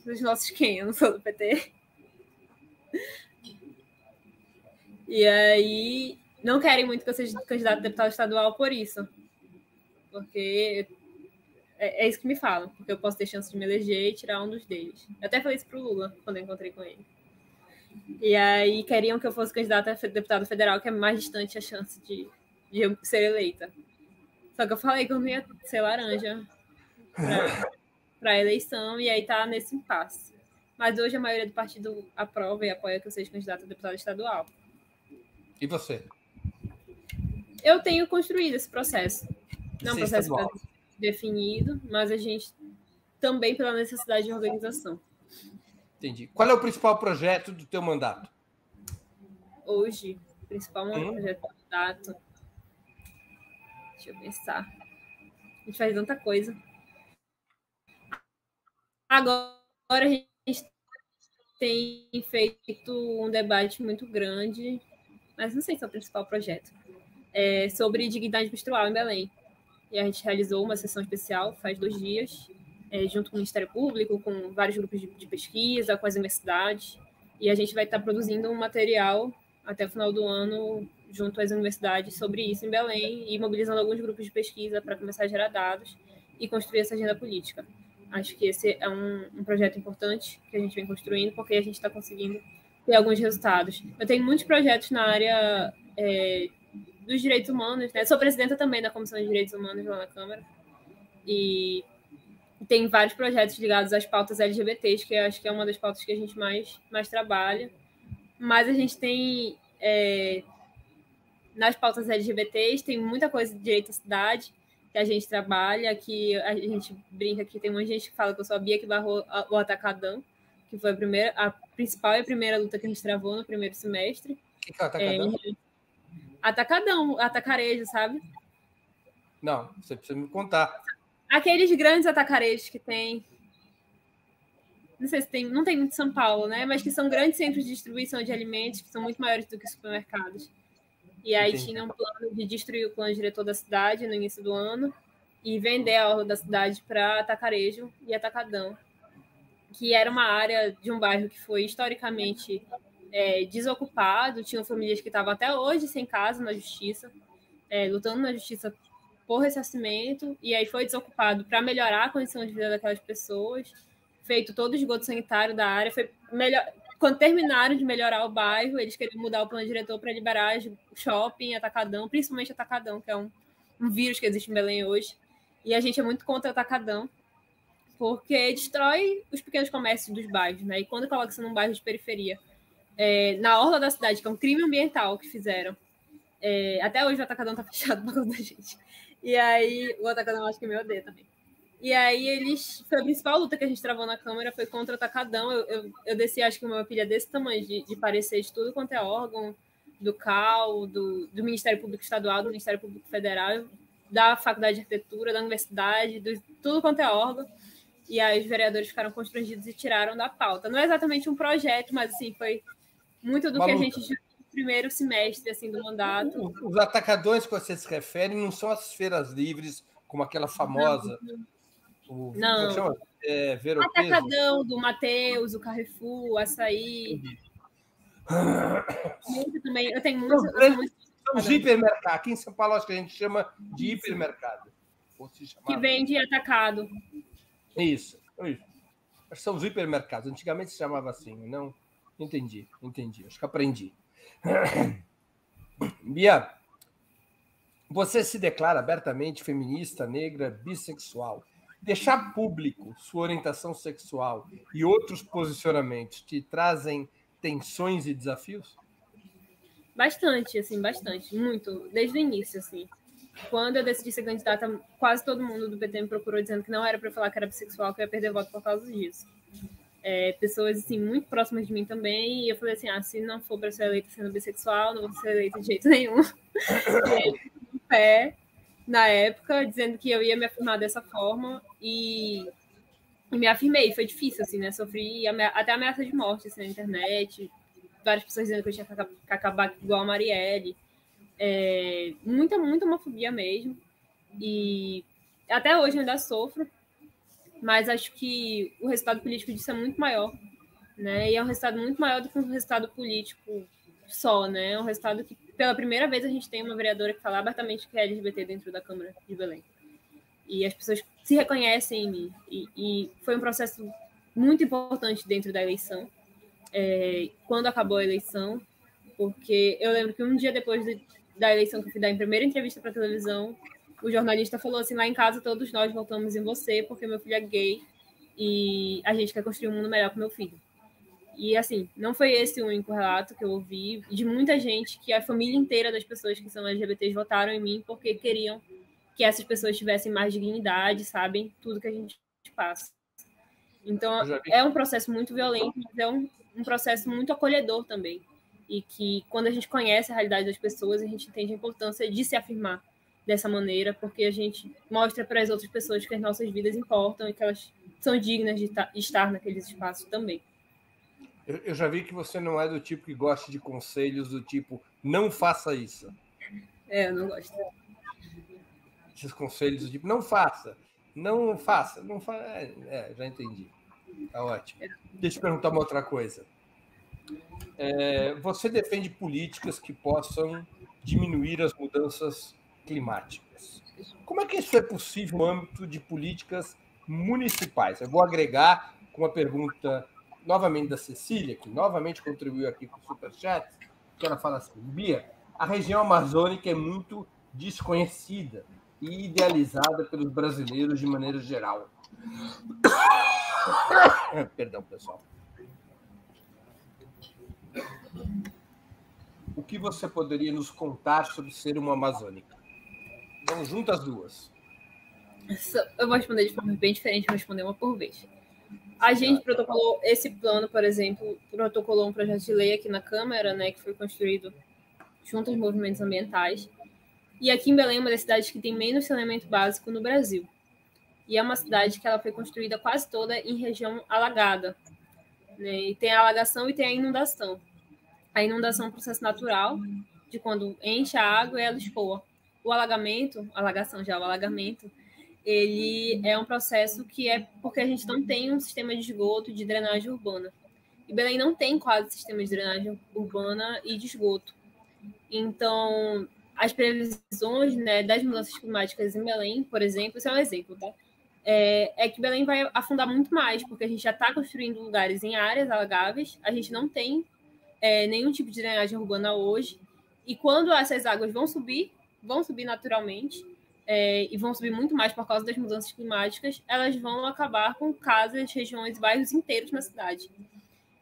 Dos nossos quem? Eu não sou do PT. E aí, não querem muito que eu seja candidato a deputado estadual por isso. Porque é isso que me falam, porque eu posso ter chance de me eleger e tirar um dos deles. Eu até falei isso pro Lula, quando eu encontrei com ele. E aí, queriam que eu fosse candidata a deputado federal, que é mais distante a chance de eu ser eleita. Só que eu falei que eu não ia ser laranja para a eleição, e aí tá nesse impasse. Mas hoje a maioria do partido aprova e apoia que eu seja candidata a deputada estadual. E você? Eu tenho construído esse processo. Não é um processo definido, mas a gente também pela necessidade de organização. Entendi. Qual é o principal projeto do teu mandato? Hoje, o principal projeto do mandato... Deixa eu pensar. A gente faz tanta coisa. Agora a gente tem feito um debate muito grande, mas não sei se é o principal projeto, sobre dignidade menstrual em Belém. E a gente realizou uma sessão especial faz 2 dias, junto com o Ministério Público, com vários grupos de pesquisa, com as universidades. E a gente vai estar produzindo um material até o final do ano, junto às universidades, sobre isso em Belém, e mobilizando alguns grupos de pesquisa para começar a gerar dados e construir essa agenda política. Acho que esse é um projeto importante que a gente vem construindo, porque a gente está conseguindo ter alguns resultados. Eu tenho muitos projetos na área dos direitos humanos, né? Sou presidenta também da Comissão de Direitos Humanos lá na Câmara, e tem vários projetos ligados às pautas LGBTs, que eu acho que é uma das pautas que a gente mais trabalha. Mas a gente tem... nas pautas LGBTs tem muita coisa de direito à cidade que a gente trabalha, que a gente brinca, que tem muita gente que fala que eu sou a Bia que barrou o Atacadão, que foi a principal e a primeira luta que a gente travou no primeiro semestre. O que é o Atacadão? Atacadão, atacarejo, sabe? Não, você precisa me contar. Aqueles grandes atacarejos que tem... Não sei se tem... Não tem muito em São Paulo, né? Mas que são grandes centros de distribuição de alimentos, que são muito maiores do que supermercados. E aí tinha um plano de destruir o plano diretor da cidade no início do ano e vender a orla da cidade para atacarejo e atacadão, que era uma área de um bairro que foi historicamente desocupado. Tinham famílias que estavam até hoje sem casa na justiça, lutando na justiça por ressarcimento, e aí foi desocupado para melhorar a condição de vida daquelas pessoas, feito todo o esgoto sanitário da área, foi melhor... Quando terminaram de melhorar o bairro, eles queriam mudar o plano diretor para liberar shopping, atacadão, principalmente atacadão, que é um vírus que existe em Belém hoje. E a gente é muito contra atacadão. porque destrói os pequenos comércios dos bairros, né? E quando coloca isso num bairro de periferia, na orla da cidade, que é um crime ambiental que fizeram, até hoje o Atacadão tá fechado por causa da gente. E aí, o Atacadão acho que me odeia também. E aí, foi a principal luta que a gente travou na Câmara, foi contra o Atacadão. Eu desci, acho que uma pilha desse tamanho, de parecer de tudo quanto é órgão, do CAU, do Ministério Público Estadual, do Ministério Público Federal, da Faculdade de Arquitetura, da Universidade, tudo quanto é órgão. E aí os vereadores ficaram constrangidos e tiraram da pauta. Não é exatamente um projeto, mas assim, foi muito do que a gente viu no primeiro semestre assim, do mandato. Os atacadões que você se refere não são as feiras livres, como aquela famosa... Não. Chama? Atacadão do Mateus, o Carrefour, o Açaí. Muito também. Eu tenho muito. São os hipermercados. Aqui em São Paulo, acho que a gente chama de hipermercado. Que vende atacado. Isso. São os hipermercados. Antigamente se chamava assim. Não entendi. Acho que aprendi. Bia, você se declara abertamente feminista, negra, bissexual. Deixar público sua orientação sexual e outros posicionamentos te trazem tensões e desafios? Bastante, muito, desde o início, assim. Quando eu decidi ser candidata, quase todo mundo do PT me procurou dizendo que não era para eu falar que era bissexual, que eu ia perder voto por causa disso. Pessoas, assim, muito próximas de mim também, e eu falei assim, se não for para ser eleita sendo bissexual, não vou ser eleita de jeito nenhum. E aí, em pé, na época, dizendo que eu ia me afirmar dessa forma, e me afirmei. Foi difícil, assim, né? Sofri até ameaça de morte, assim, na internet, várias pessoas dizendo que eu tinha que acabar igual a Marielle. Muita homofobia mesmo. E até hoje eu ainda sofro, mas acho que o resultado político disso é muito maior, né? E é um resultado muito maior do que um resultado político só, né? É um resultado que, pela primeira vez, a gente tem uma vereadora que fala abertamente que é LGBT dentro da Câmara de Belém. E as pessoas se reconhecem em mim. E foi um processo muito importante dentro da eleição, quando acabou a eleição, porque eu lembro que um dia depois da eleição, que eu fui dar em primeira entrevista para a televisão, o jornalista falou assim, lá em casa todos nós votamos em você porque meu filho é gay e a gente quer construir um mundo melhor com meu filho. E assim, não foi esse o único relato que eu ouvi de muita gente, que a família inteira das pessoas que são LGBTs votaram em mim porque queriam que essas pessoas tivessem mais dignidade, sabem tudo que a gente passa. Então, é um processo muito violento, mas é um processo muito acolhedor também. E que, quando a gente conhece a realidade das pessoas, a gente entende a importância de se afirmar dessa maneira, porque a gente mostra para as outras pessoas que as nossas vidas importam e que elas são dignas de estar naqueles espaços também. Eu já vi que você não é do tipo que gosta de conselhos do tipo, não faça isso. Eu não gosto. Esses conselhos do tipo, não faça. Já entendi. Tá ótimo. Deixa eu te perguntar uma outra coisa. Você defende políticas que possam diminuir as mudanças climáticas. Como é que isso é possível no âmbito de políticas municipais? Eu vou agregar com uma pergunta novamente da Cecília, que novamente contribuiu aqui com o Superchat, que ela fala assim, Bia, a região amazônica é muito desconhecida e idealizada pelos brasileiros de maneira geral. Perdão, pessoal. O que você poderia nos contar sobre ser uma amazônica? Então, junta as duas. Eu vou responder de forma bem diferente, vou responder uma por vez. A gente protocolou esse plano, por exemplo, protocolou um projeto de lei aqui na Câmara, né, que foi construído junto aos movimentos ambientais. E aqui em Belém é uma das cidades que tem menos saneamento básico no Brasil. E é uma cidade que ela foi construída quase toda em região alagada, né? E tem a alagação e tem a inundação. A inundação é um processo natural de quando enche a água e ela escoa. O alagamento, ele é um processo que é porque a gente não tem um sistema de esgoto, de drenagem urbana. E Belém não tem quase sistema de drenagem urbana e de esgoto. Então, as previsões, né, das mudanças climáticas em Belém, por exemplo, isso é um exemplo, tá? Que Belém vai afundar muito mais, porque a gente já está construindo lugares em áreas alagáveis, a gente não tem nenhum tipo de drenagem urbana hoje, e quando essas águas vão subir naturalmente, e vão subir muito mais por causa das mudanças climáticas, elas vão acabar com casas, regiões, bairros inteiros na cidade.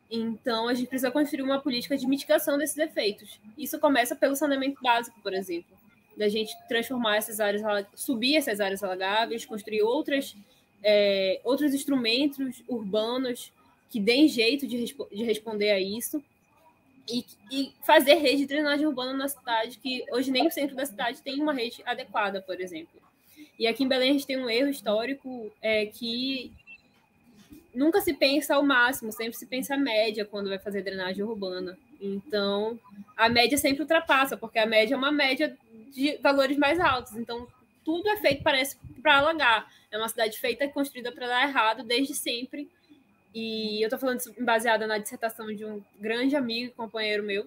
Então, a gente precisa construir uma política de mitigação desses efeitos. Isso começa pelo saneamento básico, por exemplo, da gente transformar essas áreas, subir essas áreas alagáveis, construir outros instrumentos urbanos que deem jeito de responder a isso, e fazer rede de drenagem urbana na cidade, que hoje nem o centro da cidade tem uma rede adequada, por exemplo. E aqui em Belém a gente tem um erro histórico que nunca se pensa ao máximo, sempre se pensa a média quando vai fazer drenagem urbana. Então, a média sempre ultrapassa, porque a média é uma média de valores mais altos. Então, tudo é feito, parece, para alagar. É uma cidade feita e construída para dar errado desde sempre. E eu estou falando isso baseada na dissertação de um grande amigo e companheiro meu,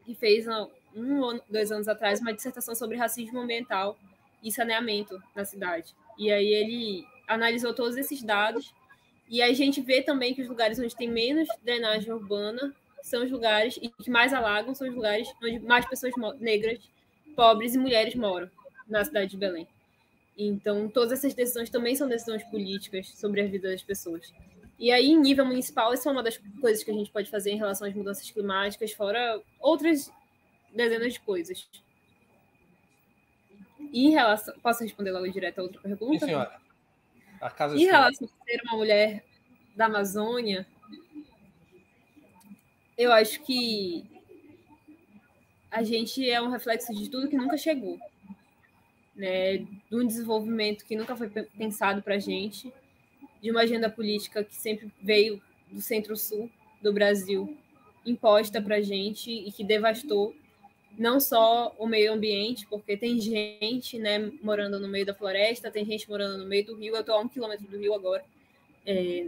que fez 1 ou 2 anos atrás uma dissertação sobre racismo ambiental e saneamento na cidade. E aí ele analisou todos esses dados, e a gente vê também que os lugares onde tem menos drenagem urbana são os lugares, e que mais alagam, são os lugares onde mais pessoas negras, pobres e mulheres moram na cidade de Belém. Então, todas essas decisões também são decisões políticas sobre a vida das pessoas. E aí, em nível municipal, essa é uma das coisas que a gente pode fazer em relação às mudanças climáticas, fora outras dezenas de coisas. E em relação... Posso responder logo direto a outra pergunta? Sim, senhora. A casa em relação a ser uma mulher da Amazônia, eu acho que a gente é um reflexo de tudo que nunca chegou, né? De um desenvolvimento que nunca foi pensado para a gente, de uma agenda política que sempre veio do centro-sul do Brasil, imposta para a gente e que devastou não só o meio ambiente, porque tem gente, né, morando no meio da floresta, tem gente morando no meio do rio. Eu estou a 1 quilômetro do rio agora,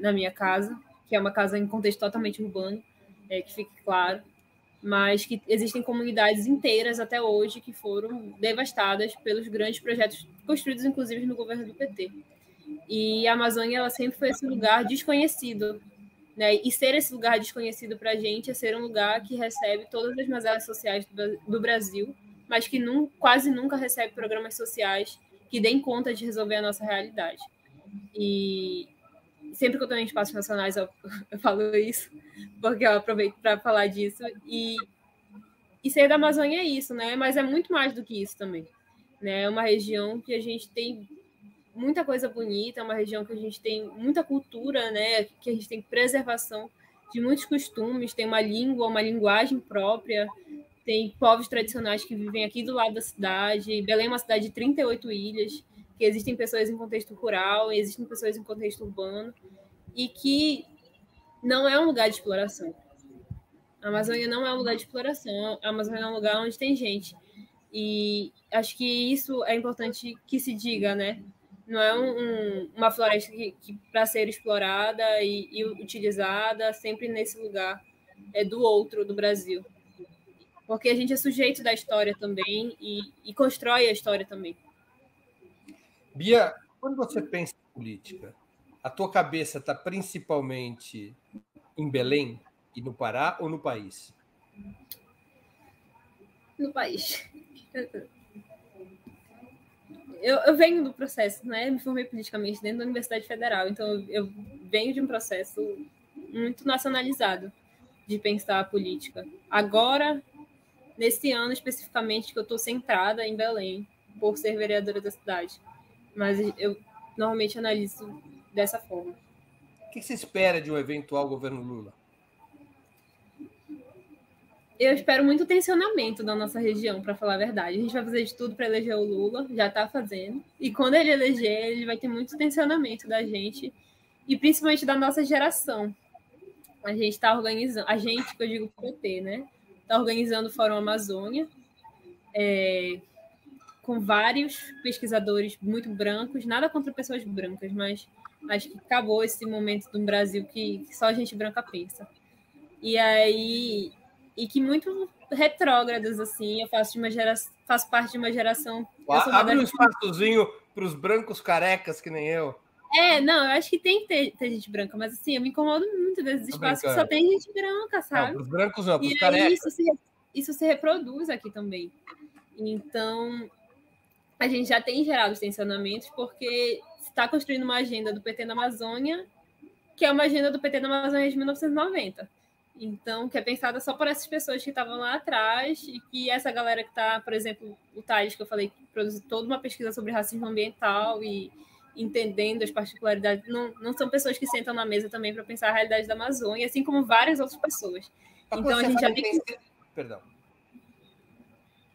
na minha casa, que é uma casa em contexto totalmente urbano, que fique claro, mas que existem comunidades inteiras até hoje que foram devastadas pelos grandes projetos construídos, inclusive, no governo do PT. E a Amazônia, ela sempre foi esse lugar desconhecido, né? E ser esse lugar desconhecido para a gente é ser um lugar que recebe todas as mazelas sociais do Brasil, mas que quase nunca recebe programas sociais que deem conta de resolver a nossa realidade. E sempre que eu estou em espaços nacionais eu falo isso, porque eu aproveito para falar disso. E ser da Amazônia é isso, né? Mas é muito mais do que isso também, né? É uma região que a gente tem muita coisa bonita, é uma região que a gente tem muita cultura, né? Que a gente tem preservação de muitos costumes, tem uma língua, uma linguagem própria, tem povos tradicionais que vivem aqui do lado da cidade. Belém é uma cidade de 38 ilhas, que existem pessoas em contexto rural, existem pessoas em contexto urbano, e que não é um lugar de exploração. A Amazônia não é um lugar de exploração, a Amazônia é um lugar onde tem gente. E acho que isso é importante que se diga, né? Não é uma floresta que para ser explorada e utilizada sempre nesse lugar do outro, do Brasil. Porque a gente é sujeito da história também e constrói a história também. Bia, quando você pensa em política, a tua cabeça está principalmente em Belém e no Pará ou no país? No país. Eu venho do processo, né? Me formei politicamente dentro da Universidade Federal, então eu venho de um processo muito nacionalizado de pensar a política. Agora, nesse ano especificamente, que eu estou centrada em Belém, por ser vereadora da cidade. Mas eu normalmente analiso dessa forma. O que você espera de um eventual governo Lula? Eu espero muito tensionamento da nossa região, para falar a verdade. A gente vai fazer de tudo para eleger o Lula, já está fazendo. E quando ele eleger, ele vai ter muito tensionamento da gente, e principalmente da nossa geração. A gente está organizando, a gente, que eu digo PT, né? Está organizando o Fórum Amazônia, com vários pesquisadores muito brancos, nada contra pessoas brancas, mas acho que acabou esse momento do Brasil que só gente branca pensa. E aí... E que muito retrógradas, assim. Eu faço parte de uma geração... Abre um espaçozinho para os brancos carecas, que nem eu. Não, eu acho que tem que ter gente branca, mas assim, eu me incomodo muito desses espaços que só tem gente branca, sabe? Não, para os brancos não, para os carecas. carecas. Isso se reproduz aqui também. Então, a gente já tem gerado os tensionamentos porque está construindo uma agenda do PT na Amazônia, que é uma agenda do PT na Amazônia de 1990. Então, que é pensada só por essas pessoas que estavam lá atrás e que essa galera que está, por exemplo, o Thales, que eu falei, que produziu toda uma pesquisa sobre racismo ambiental e entendendo as particularidades, não são pessoas que sentam na mesa também para pensar a realidade da Amazônia, assim como várias outras pessoas. Então, a gente já tem... Perdão.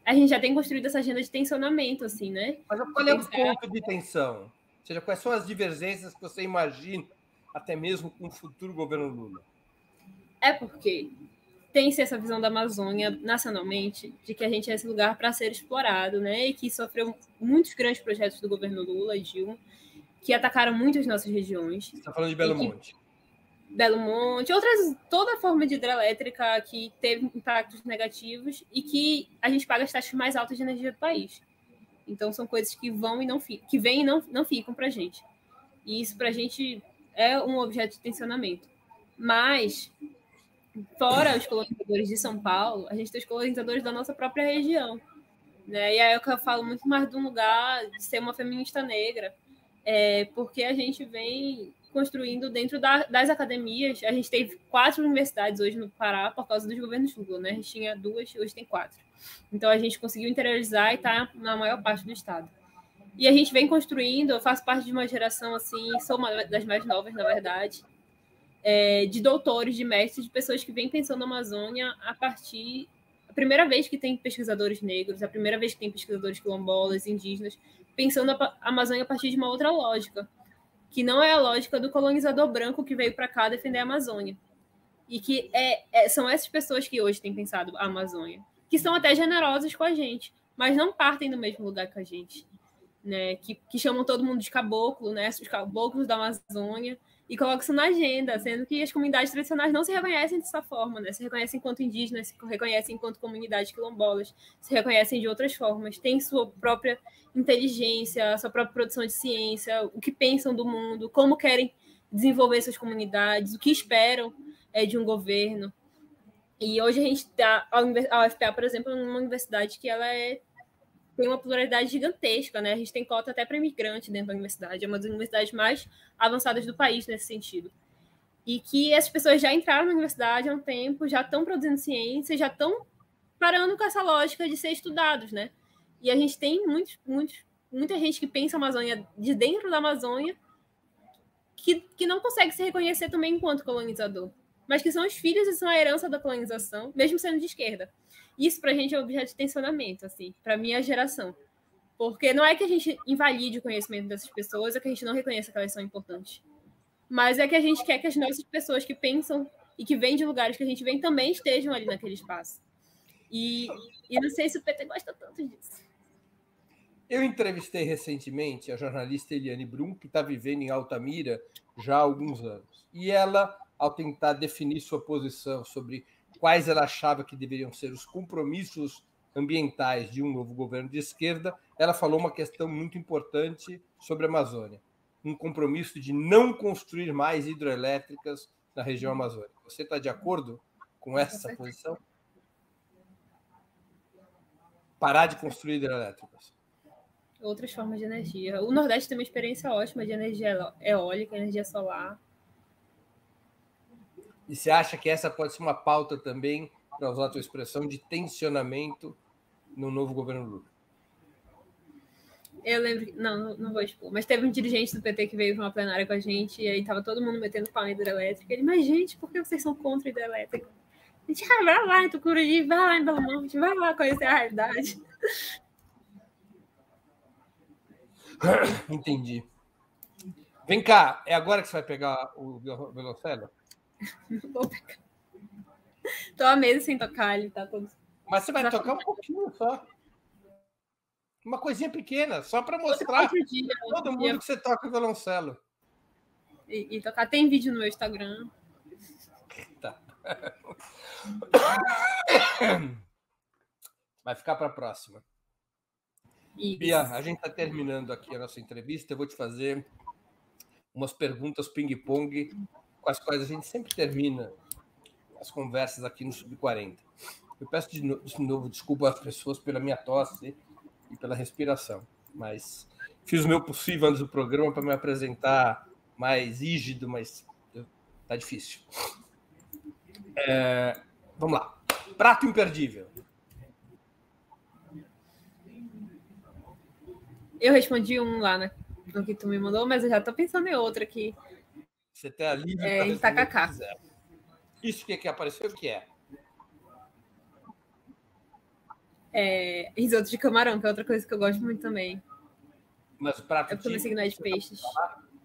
A gente já tem construído essa agenda de tensionamento, assim, né? Mas qual é o ponto de tensão? Ou seja, quais são as divergências que você imagina, até mesmo com o futuro governo Lula? É porque tem-se essa visão da Amazônia nacionalmente, de que a gente é esse lugar para ser explorado, né? E que sofreu muitos grandes projetos do governo Lula e Dilma, que atacaram muito as nossas regiões. Você está falando de Belo Monte. Belo Monte, toda forma de hidrelétrica que teve impactos negativos e que a gente paga as taxas mais altas de energia do país. Então, são coisas que vão e não ficam, que vêm e não ficam para a gente. E isso, para a gente, é um objeto de tensionamento. Mas, fora os colonizadores de São Paulo, a gente tem os colonizadores da nossa própria região. Né? E aí eu falo muito mais de um lugar de ser uma feminista negra, porque a gente vem construindo dentro das academias. A gente teve 4 universidades hoje no Pará por causa dos governos Lula, né? A gente tinha 2, hoje tem 4. Então a gente conseguiu interiorizar e está na maior parte do estado. E a gente vem construindo, eu faço parte de uma geração assim, sou uma das mais novas, na verdade, de doutores, de mestres, de pessoas que vêm pensando na Amazônia a partir... A primeira vez que tem pesquisadores negros, a primeira vez que tem pesquisadores quilombolas, indígenas, pensando a Amazônia a partir de uma outra lógica, que não é a lógica do colonizador branco que veio para cá defender a Amazônia. E que são essas pessoas que hoje têm pensado a Amazônia, que são até generosas com a gente, mas não partem do mesmo lugar que a gente, né? Que chamam todo mundo de caboclo, né? Os caboclos da Amazônia, e colocam isso na agenda, sendo que as comunidades tradicionais não se reconhecem dessa forma, né? Se reconhecem enquanto indígenas, se reconhecem enquanto comunidades quilombolas, se reconhecem de outras formas, têm sua própria inteligência, sua própria produção de ciência, o que pensam do mundo, como querem desenvolver suas comunidades, o que esperam de um governo. E hoje a gente está, a UFPA, por exemplo, é uma universidade que ela tem uma pluralidade gigantesca, né? A gente tem cota até para imigrante dentro da universidade, é uma das universidades mais avançadas do país nesse sentido. E que essas pessoas já entraram na universidade há um tempo, já estão produzindo ciência, já estão parando com essa lógica de ser estudados, né? E a gente tem muita gente que pensa a Amazônia de dentro da Amazônia que não consegue se reconhecer também enquanto colonizador, mas que são os filhos e são a herança da colonização, mesmo sendo de esquerda. Isso para a gente é objeto de tensionamento, assim, para a minha geração. Porque não é que a gente invalide o conhecimento dessas pessoas, é que a gente não reconheça que elas são importantes. Mas é que a gente quer que as nossas pessoas que pensam e que vêm de lugares que a gente vem também estejam ali naquele espaço. E não sei se o PT gosta tanto disso. Eu entrevistei recentemente a jornalista Eliane Brum, que está vivendo em Altamira já há alguns anos. E ela, ao tentar definir sua posição sobre quais ela achava que deveriam ser os compromissos ambientais de um novo governo de esquerda, ela falou uma questão muito importante sobre a Amazônia. Um compromisso de não construir mais hidrelétricas na região amazônica. Você está de acordo com essa posição? Parar de construir hidrelétricas. Outras formas de energia. O Nordeste tem uma experiência ótima de energia eólica, energia solar. E você acha que essa pode ser uma pauta também, para usar a tua expressão, de tensionamento no novo governo Lula? Eu lembro... Não vou expor. Mas teve um dirigente do PT que veio para uma plenária com a gente e aí estava todo mundo metendo pau em hidrelétrica. Ele, mas gente, por que vocês são contra a hidrelétrica? A gente, vai lá em Tucuruí, vai lá em Belo Monte, vai lá conhecer a realidade. Entendi. Vem cá, é agora que você vai pegar o violoncelo? Vou pegar. Tô há meses sem tocar, ele tá todo... Mas você vai tocar um pouquinho só. Uma coisinha pequena, só para mostrar todo mundo que você toca o violoncelo. E tocar. Tem vídeo no meu Instagram. Tá. Vai ficar para a próxima. Isso. Bia, a gente está terminando aqui a nossa entrevista. Eu vou te fazer umas perguntas ping-pong com as quais a gente sempre termina as conversas aqui no Sub-40. Eu peço de novo desculpa às pessoas pela minha tosse e pela respiração. Mas fiz o meu possível antes do programa para me apresentar mais rígido, mas tá difícil. Vamos lá. Prato imperdível. Eu respondi um lá no que tu me mandou, mas eu já tô pensando em outro aqui. Você tem a livre para responder tacacá. O que quiser. Isso que apareceu, o que é? Risoto de camarão, que é outra coisa que eu gosto muito também. Mas o prato eu tô signo de peixes.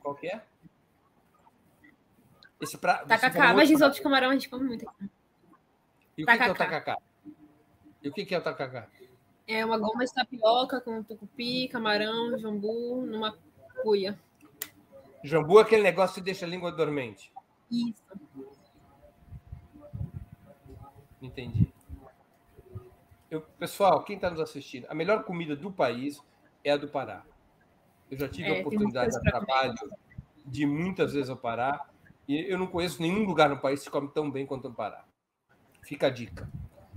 Qual que é? Esse prato. Tacacá, mas risoto de camarão a gente come muito aqui. E o que é o tacacá? E o que é o tacacá? É uma goma de tapioca com tucupi, camarão, jambu, numa cuia. Jambu é aquele negócio que deixa a língua dormente. Isso. Entendi. Pessoal, quem está nos assistindo, a melhor comida do país é a do Pará. Eu já tive a oportunidade de trabalho de muitas vezes ao Pará e eu não conheço nenhum lugar no país que se come tão bem quanto no Pará. Fica a dica.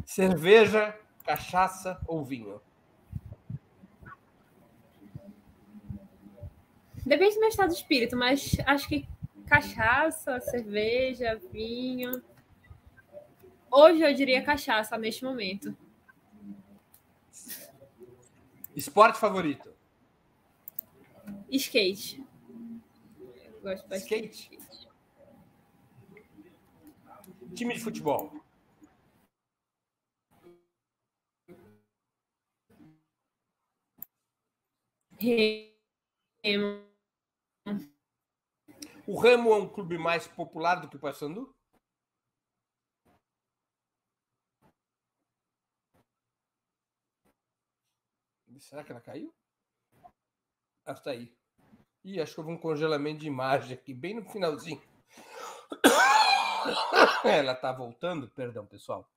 Cerveja, cachaça ou vinho? Depende do meu estado de espírito, mas acho que cachaça, cerveja, vinho. Hoje eu diria cachaça neste momento. Esporte favorito? Skate. Eu gosto bastante. Skate. Time de futebol? Remo. O Remo é um clube mais popular do que o Paysandu? Será que ela caiu? Ah, está aí. Ih, acho que houve um congelamento de imagem aqui, bem no finalzinho. Ela está voltando, perdão, pessoal.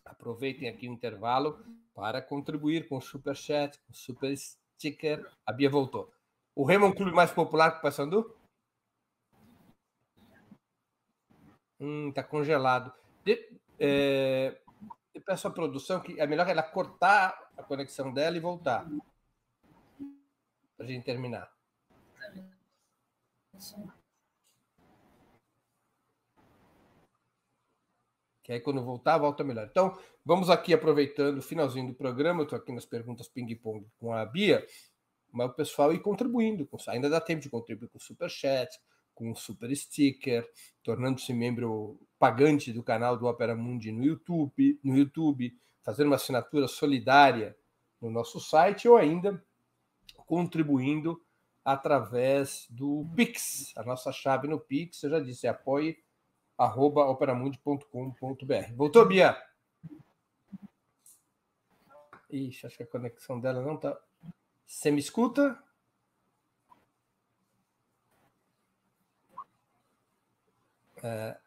Aproveitem aqui o intervalo para contribuir com o Superchat, com o Super Sticker. A Bia voltou. O Remo é um clube mais popular que o Paysandu? Tá congelado. Eu peço à produção que é melhor ela cortar a conexão dela e voltar. Para a gente terminar. Que aí quando voltar, volta melhor. Então, vamos aqui aproveitando o finalzinho do programa. Eu estou aqui nas perguntas ping-pong com a Bia, mas o pessoal ir contribuindo. Ainda dá tempo de contribuir com o Superchat, com o Super Sticker, tornando-se membro pagante do canal do Opera Mundi no YouTube, fazendo uma assinatura solidária no nosso site ou ainda contribuindo através do Pix. A nossa chave no Pix, eu já disse, é apoie@operamundi.com.br. Voltou, Bia? Ixi, acho que a conexão dela não está. Você me escuta?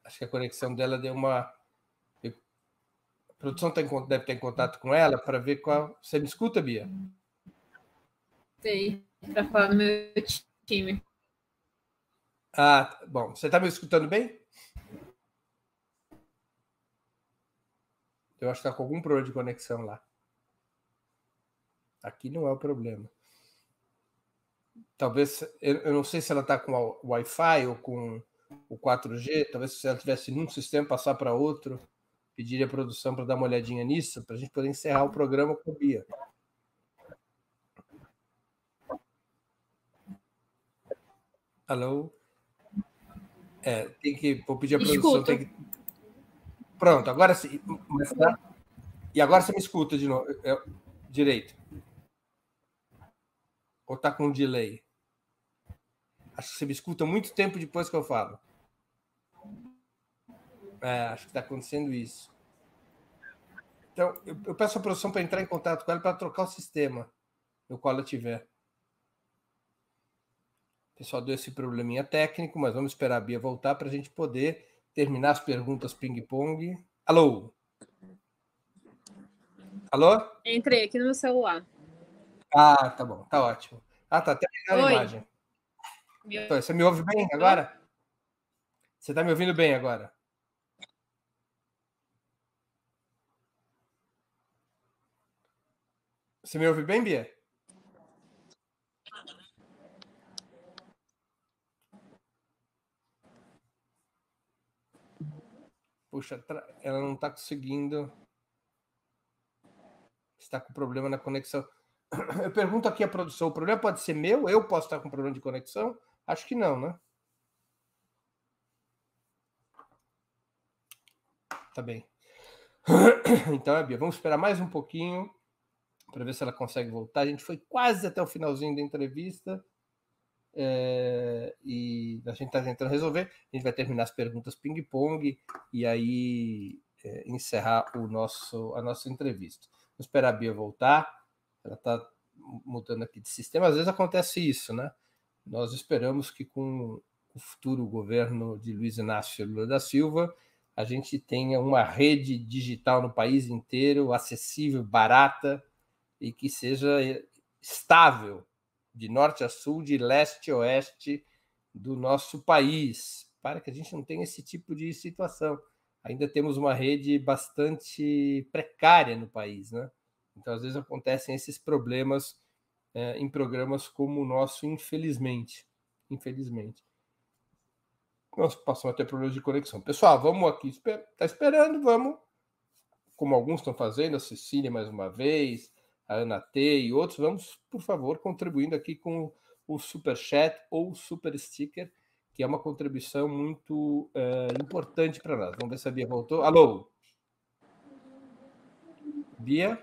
Acho que a conexão dela deu uma. A produção deve ter em contato com ela para ver qual. Você me escuta, Bia? Sei, para falar do meu time. Ah, bom. Você está me escutando bem? Eu acho que está com algum problema de conexão lá. Aqui não é o problema. Talvez, eu não sei se ela está com o Wi-Fi ou com o 4G, talvez se ela tivesse num sistema, passar para outro, pediria a produção para dar uma olhadinha nisso, para a gente poder encerrar o programa com a Bia. Alô? Vou pedir a produção. Pronto, agora sim. E agora você me escuta de novo, direito. Ou está com um delay? Acho que você me escuta muito tempo depois que eu falo. Acho que está acontecendo isso. Então, eu peço a produção para entrar em contato com ela para trocar o sistema no qual ela tiver. O pessoal deu esse probleminha técnico, mas vamos esperar a Bia voltar para a gente poder terminar as perguntas ping-pong. Alô? Alô? Entrei aqui no meu celular. Ah, tá bom, tá ótimo. Ah, tá até ligando a imagem. Então, você me ouve bem agora? Você está me ouvindo bem agora? Você me ouve bem, Bia? Puxa, ela não está conseguindo. Está com problema na conexão. Eu pergunto aqui à produção, o problema pode ser meu? Eu posso estar com problema de conexão? Acho que não, né? Tá bem. Então, Bia, vamos esperar mais um pouquinho para ver se ela consegue voltar. A gente foi quase até o finalzinho da entrevista e a gente está tentando resolver. A gente vai terminar as perguntas ping-pong e aí encerrar a nossa entrevista. Vamos esperar a Bia voltar. Ela está mudando aqui de sistema. Às vezes acontece isso, né? Nós esperamos que com o futuro governo de Luiz Inácio Lula da Silva a gente tenha uma rede digital no país inteiro, acessível, barata e que seja estável de norte a sul, de leste a oeste do nosso país, para que a gente não tenha esse tipo de situação. Ainda temos uma rede bastante precária no país, né? Então, às vezes, acontecem esses problemas em programas como o nosso, infelizmente. Infelizmente. Nós passamos a ter problemas de conexão. Pessoal, vamos aqui, está esperando, vamos, como alguns estão fazendo, a Cecília mais uma vez, a Ana T e outros, vamos, por favor, contribuindo aqui com o Super Chat ou o Super Sticker, que é uma contribuição muito importante para nós. Vamos ver se a Bia voltou. Alô? Bia?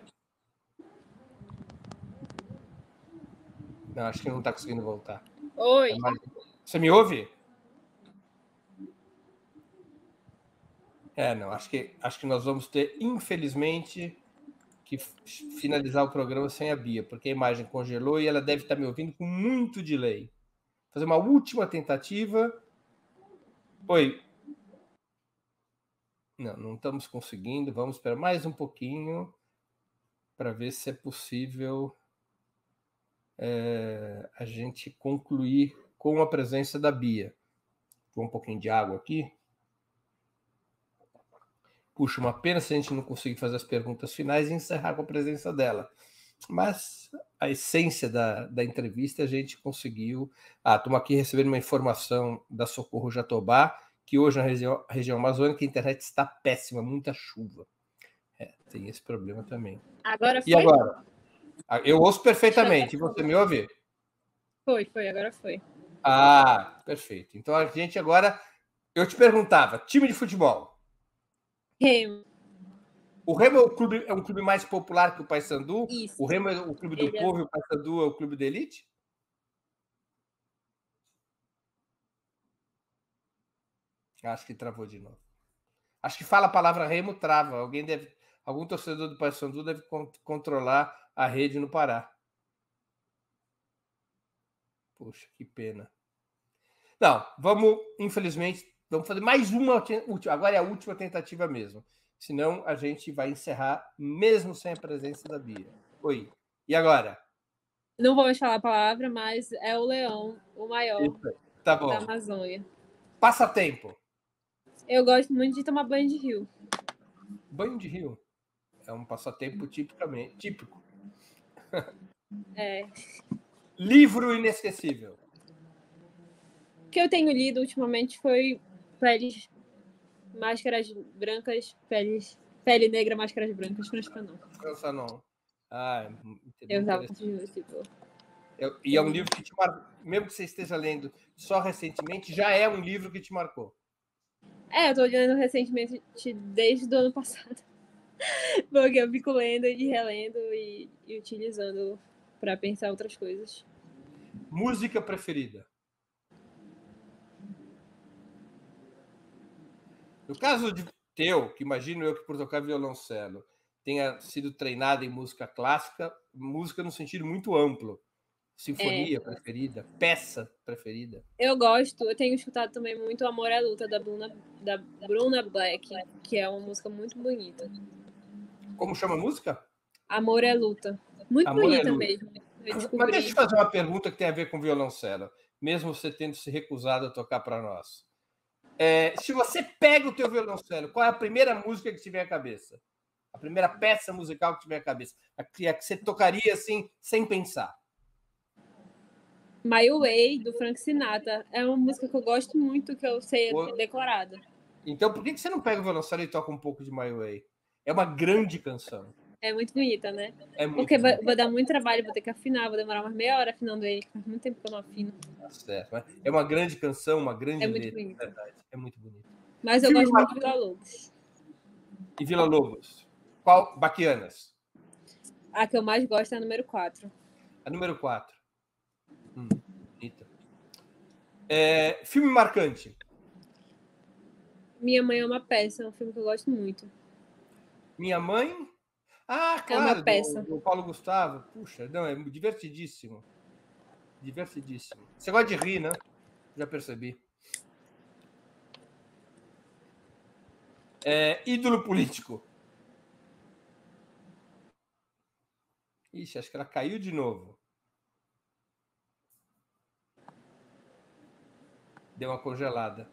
Não, acho que não está conseguindo voltar. Oi. Você me ouve? Não, acho que nós vamos ter, infelizmente, que finalizar o programa sem a Bia, porque a imagem congelou e ela deve estar me ouvindo com muito delay. Fazer uma última tentativa. Oi. Não estamos conseguindo. Vamos esperar mais um pouquinho para ver se é possível a gente concluir com a presença da Bia. Vou um pouquinho de água aqui. Puxa, uma pena se a gente não conseguir fazer as perguntas finais e encerrar com a presença dela. Mas a essência da entrevista a gente conseguiu. Estamos aqui recebendo uma informação da Socorro Jatobá, que hoje na região amazônica a internet está péssima, muita chuva. Tem esse problema também. Agora foi? E agora? Eu ouço perfeitamente. E você me ouve? Foi, agora foi. Perfeito. Então a gente agora... Eu te perguntava, time de futebol. Remo. O Remo é um clube mais popular que o Paysandu? Isso. O Remo é o clube do povo e o Paysandu é o clube da elite? Acho que travou de novo. Acho que fala a palavra Remo, trava. Algum torcedor do Paysandu deve controlar a rede no Pará. Poxa, que pena. Não, infelizmente, vamos fazer mais uma. Agora é a última tentativa mesmo. Senão a gente vai encerrar mesmo sem a presença da Bia. Oi. E agora? Não vou mais falar a palavra, mas é o leão, o maior tá bom. da Amazônia. Passatempo. Eu gosto muito de tomar banho de rio. Banho de rio é um passatempo típico. Livro inesquecível. O que eu tenho lido ultimamente foi Peles, Máscaras Brancas, Pele Negra, Máscaras Brancas, França não. França não. Eu usava tipo... E é um livro que te marcou, mesmo que você esteja lendo só recentemente, já é um livro que te marcou. Eu tô lendo recentemente desde o ano passado. Porque eu fico lendo e relendo e utilizando para pensar outras coisas. Música preferida? No caso de teu, que imagino eu que por tocar violoncelo tenha sido treinado em música clássica, música no sentido muito amplo. Sinfonia preferida, peça preferida? Eu tenho escutado também muito Amor é Luta, da Bruna Black, que é uma música muito bonita. Como chama a música? Amor é Luta. Muito Amor bonita mesmo. Mas deixa eu fazer uma pergunta que tem a ver com violoncelo, mesmo você tendo se recusado a tocar para nós. Se você pega o teu violoncelo, qual é a primeira música que te vem à cabeça? A primeira peça musical que te vem à cabeça? A que você tocaria assim, sem pensar? My Way, do Frank Sinatra. É uma música que eu gosto muito, que eu sei decorada. Então, por que você não pega o violoncelo e toca um pouco de My Way? É uma grande canção. É muito bonita, né? É muito Porque bonita. vou dar muito trabalho, vou ter que afinar, vou demorar umas meia hora afinando ele. Faz muito tempo que eu não afino. Tá certo. É uma grande canção, uma grande É muito letra. bonita. Verdade. É muito bonita. Mas eu gosto muito de Vila Lobos. E Vila Lobos? Qual? Baquianas. A que eu mais gosto é a número 4. A número 4. Bonita. Filme marcante. Minha Mãe é uma Peça, é um filme que eu gosto muito. Minha Mãe? Ah, claro, uma peça. do Paulo Gustavo. Puxa, não, é divertidíssimo. Divertidíssimo. Você gosta de rir, né? Já percebi. Ídolo político. Ixi, acho que ela caiu de novo. Deu uma congelada.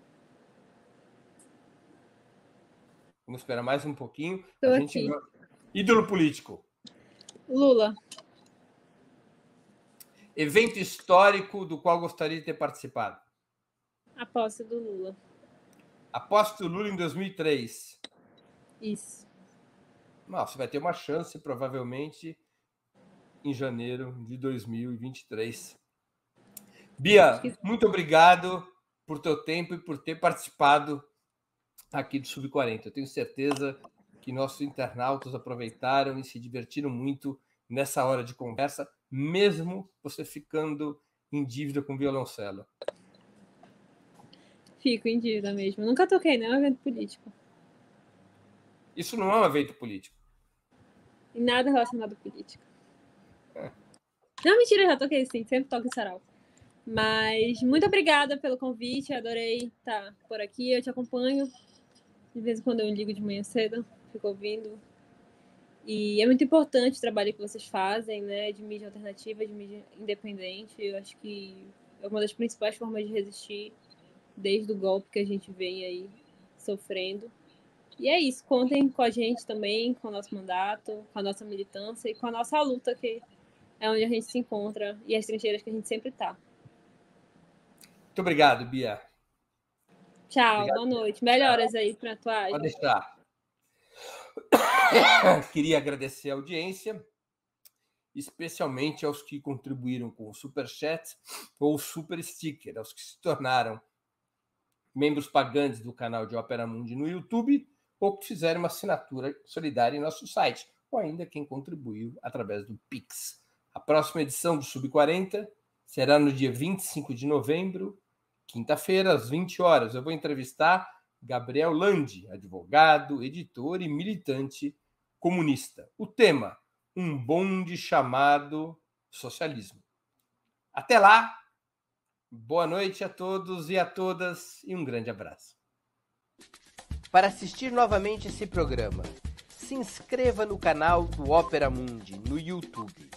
Vamos esperar mais um pouquinho. Tô aqui. Ídolo político. Lula. Evento histórico do qual gostaria de ter participado. A posse do Lula. A posse do Lula em 2003. Isso. Nossa, vai ter uma chance, provavelmente, em janeiro de 2023. Bia, muito obrigado por teu tempo e por ter participado aqui do Sub-40. Eu tenho certeza que nossos internautas aproveitaram e se divertiram muito nessa hora de conversa, mesmo você ficando em dívida com violoncelo. Fico em dívida mesmo. Eu nunca toquei nenhum evento político. Isso não é um evento político. E nada relacionado à política. Não, mentira, já toquei sim. Sempre toco em sarau. Mas muito obrigada pelo convite. Adorei estar por aqui. Eu te acompanho. De vez em quando eu ligo de manhã cedo. Fico ouvindo. E é muito importante o trabalho que vocês fazem, né? De mídia alternativa, de mídia independente. Eu acho que é uma das principais formas de resistir desde o golpe que a gente vem aí sofrendo. E é isso. Contem com a gente também, com o nosso mandato, com a nossa militância e com a nossa luta, que é onde a gente se encontra e as trincheiras que a gente sempre está. Muito obrigado, Bia. Tchau, obrigado, boa noite. Melhoras aí para a tua. Pode deixar. Queria agradecer a audiência, especialmente aos que contribuíram com o Superchat ou o Super Sticker, aos que se tornaram membros pagantes do canal de Ópera Mundi no YouTube ou que fizeram uma assinatura solidária em nosso site, ou ainda quem contribuiu através do Pix. A próxima edição do Sub-40 será no dia 25 de novembro, quinta-feira, às 20 horas. Eu vou entrevistar Gabriel Landi, advogado, editor e militante comunista. O tema, um bonde chamado socialismo. Até lá, boa noite a todos e a todas e um grande abraço. Para assistir novamente esse programa, se inscreva no canal do Ópera Mundi no YouTube.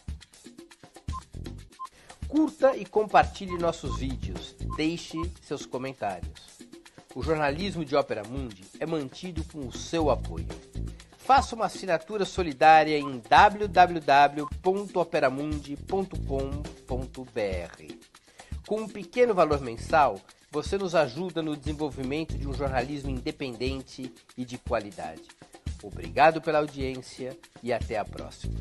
Curta e compartilhe nossos vídeos, deixe seus comentários. O jornalismo de Ópera Mundi é mantido com o seu apoio. Faça uma assinatura solidária em www.operamundi.com.br. Com um pequeno valor mensal, você nos ajuda no desenvolvimento de um jornalismo independente e de qualidade. Obrigado pela audiência e até a próxima.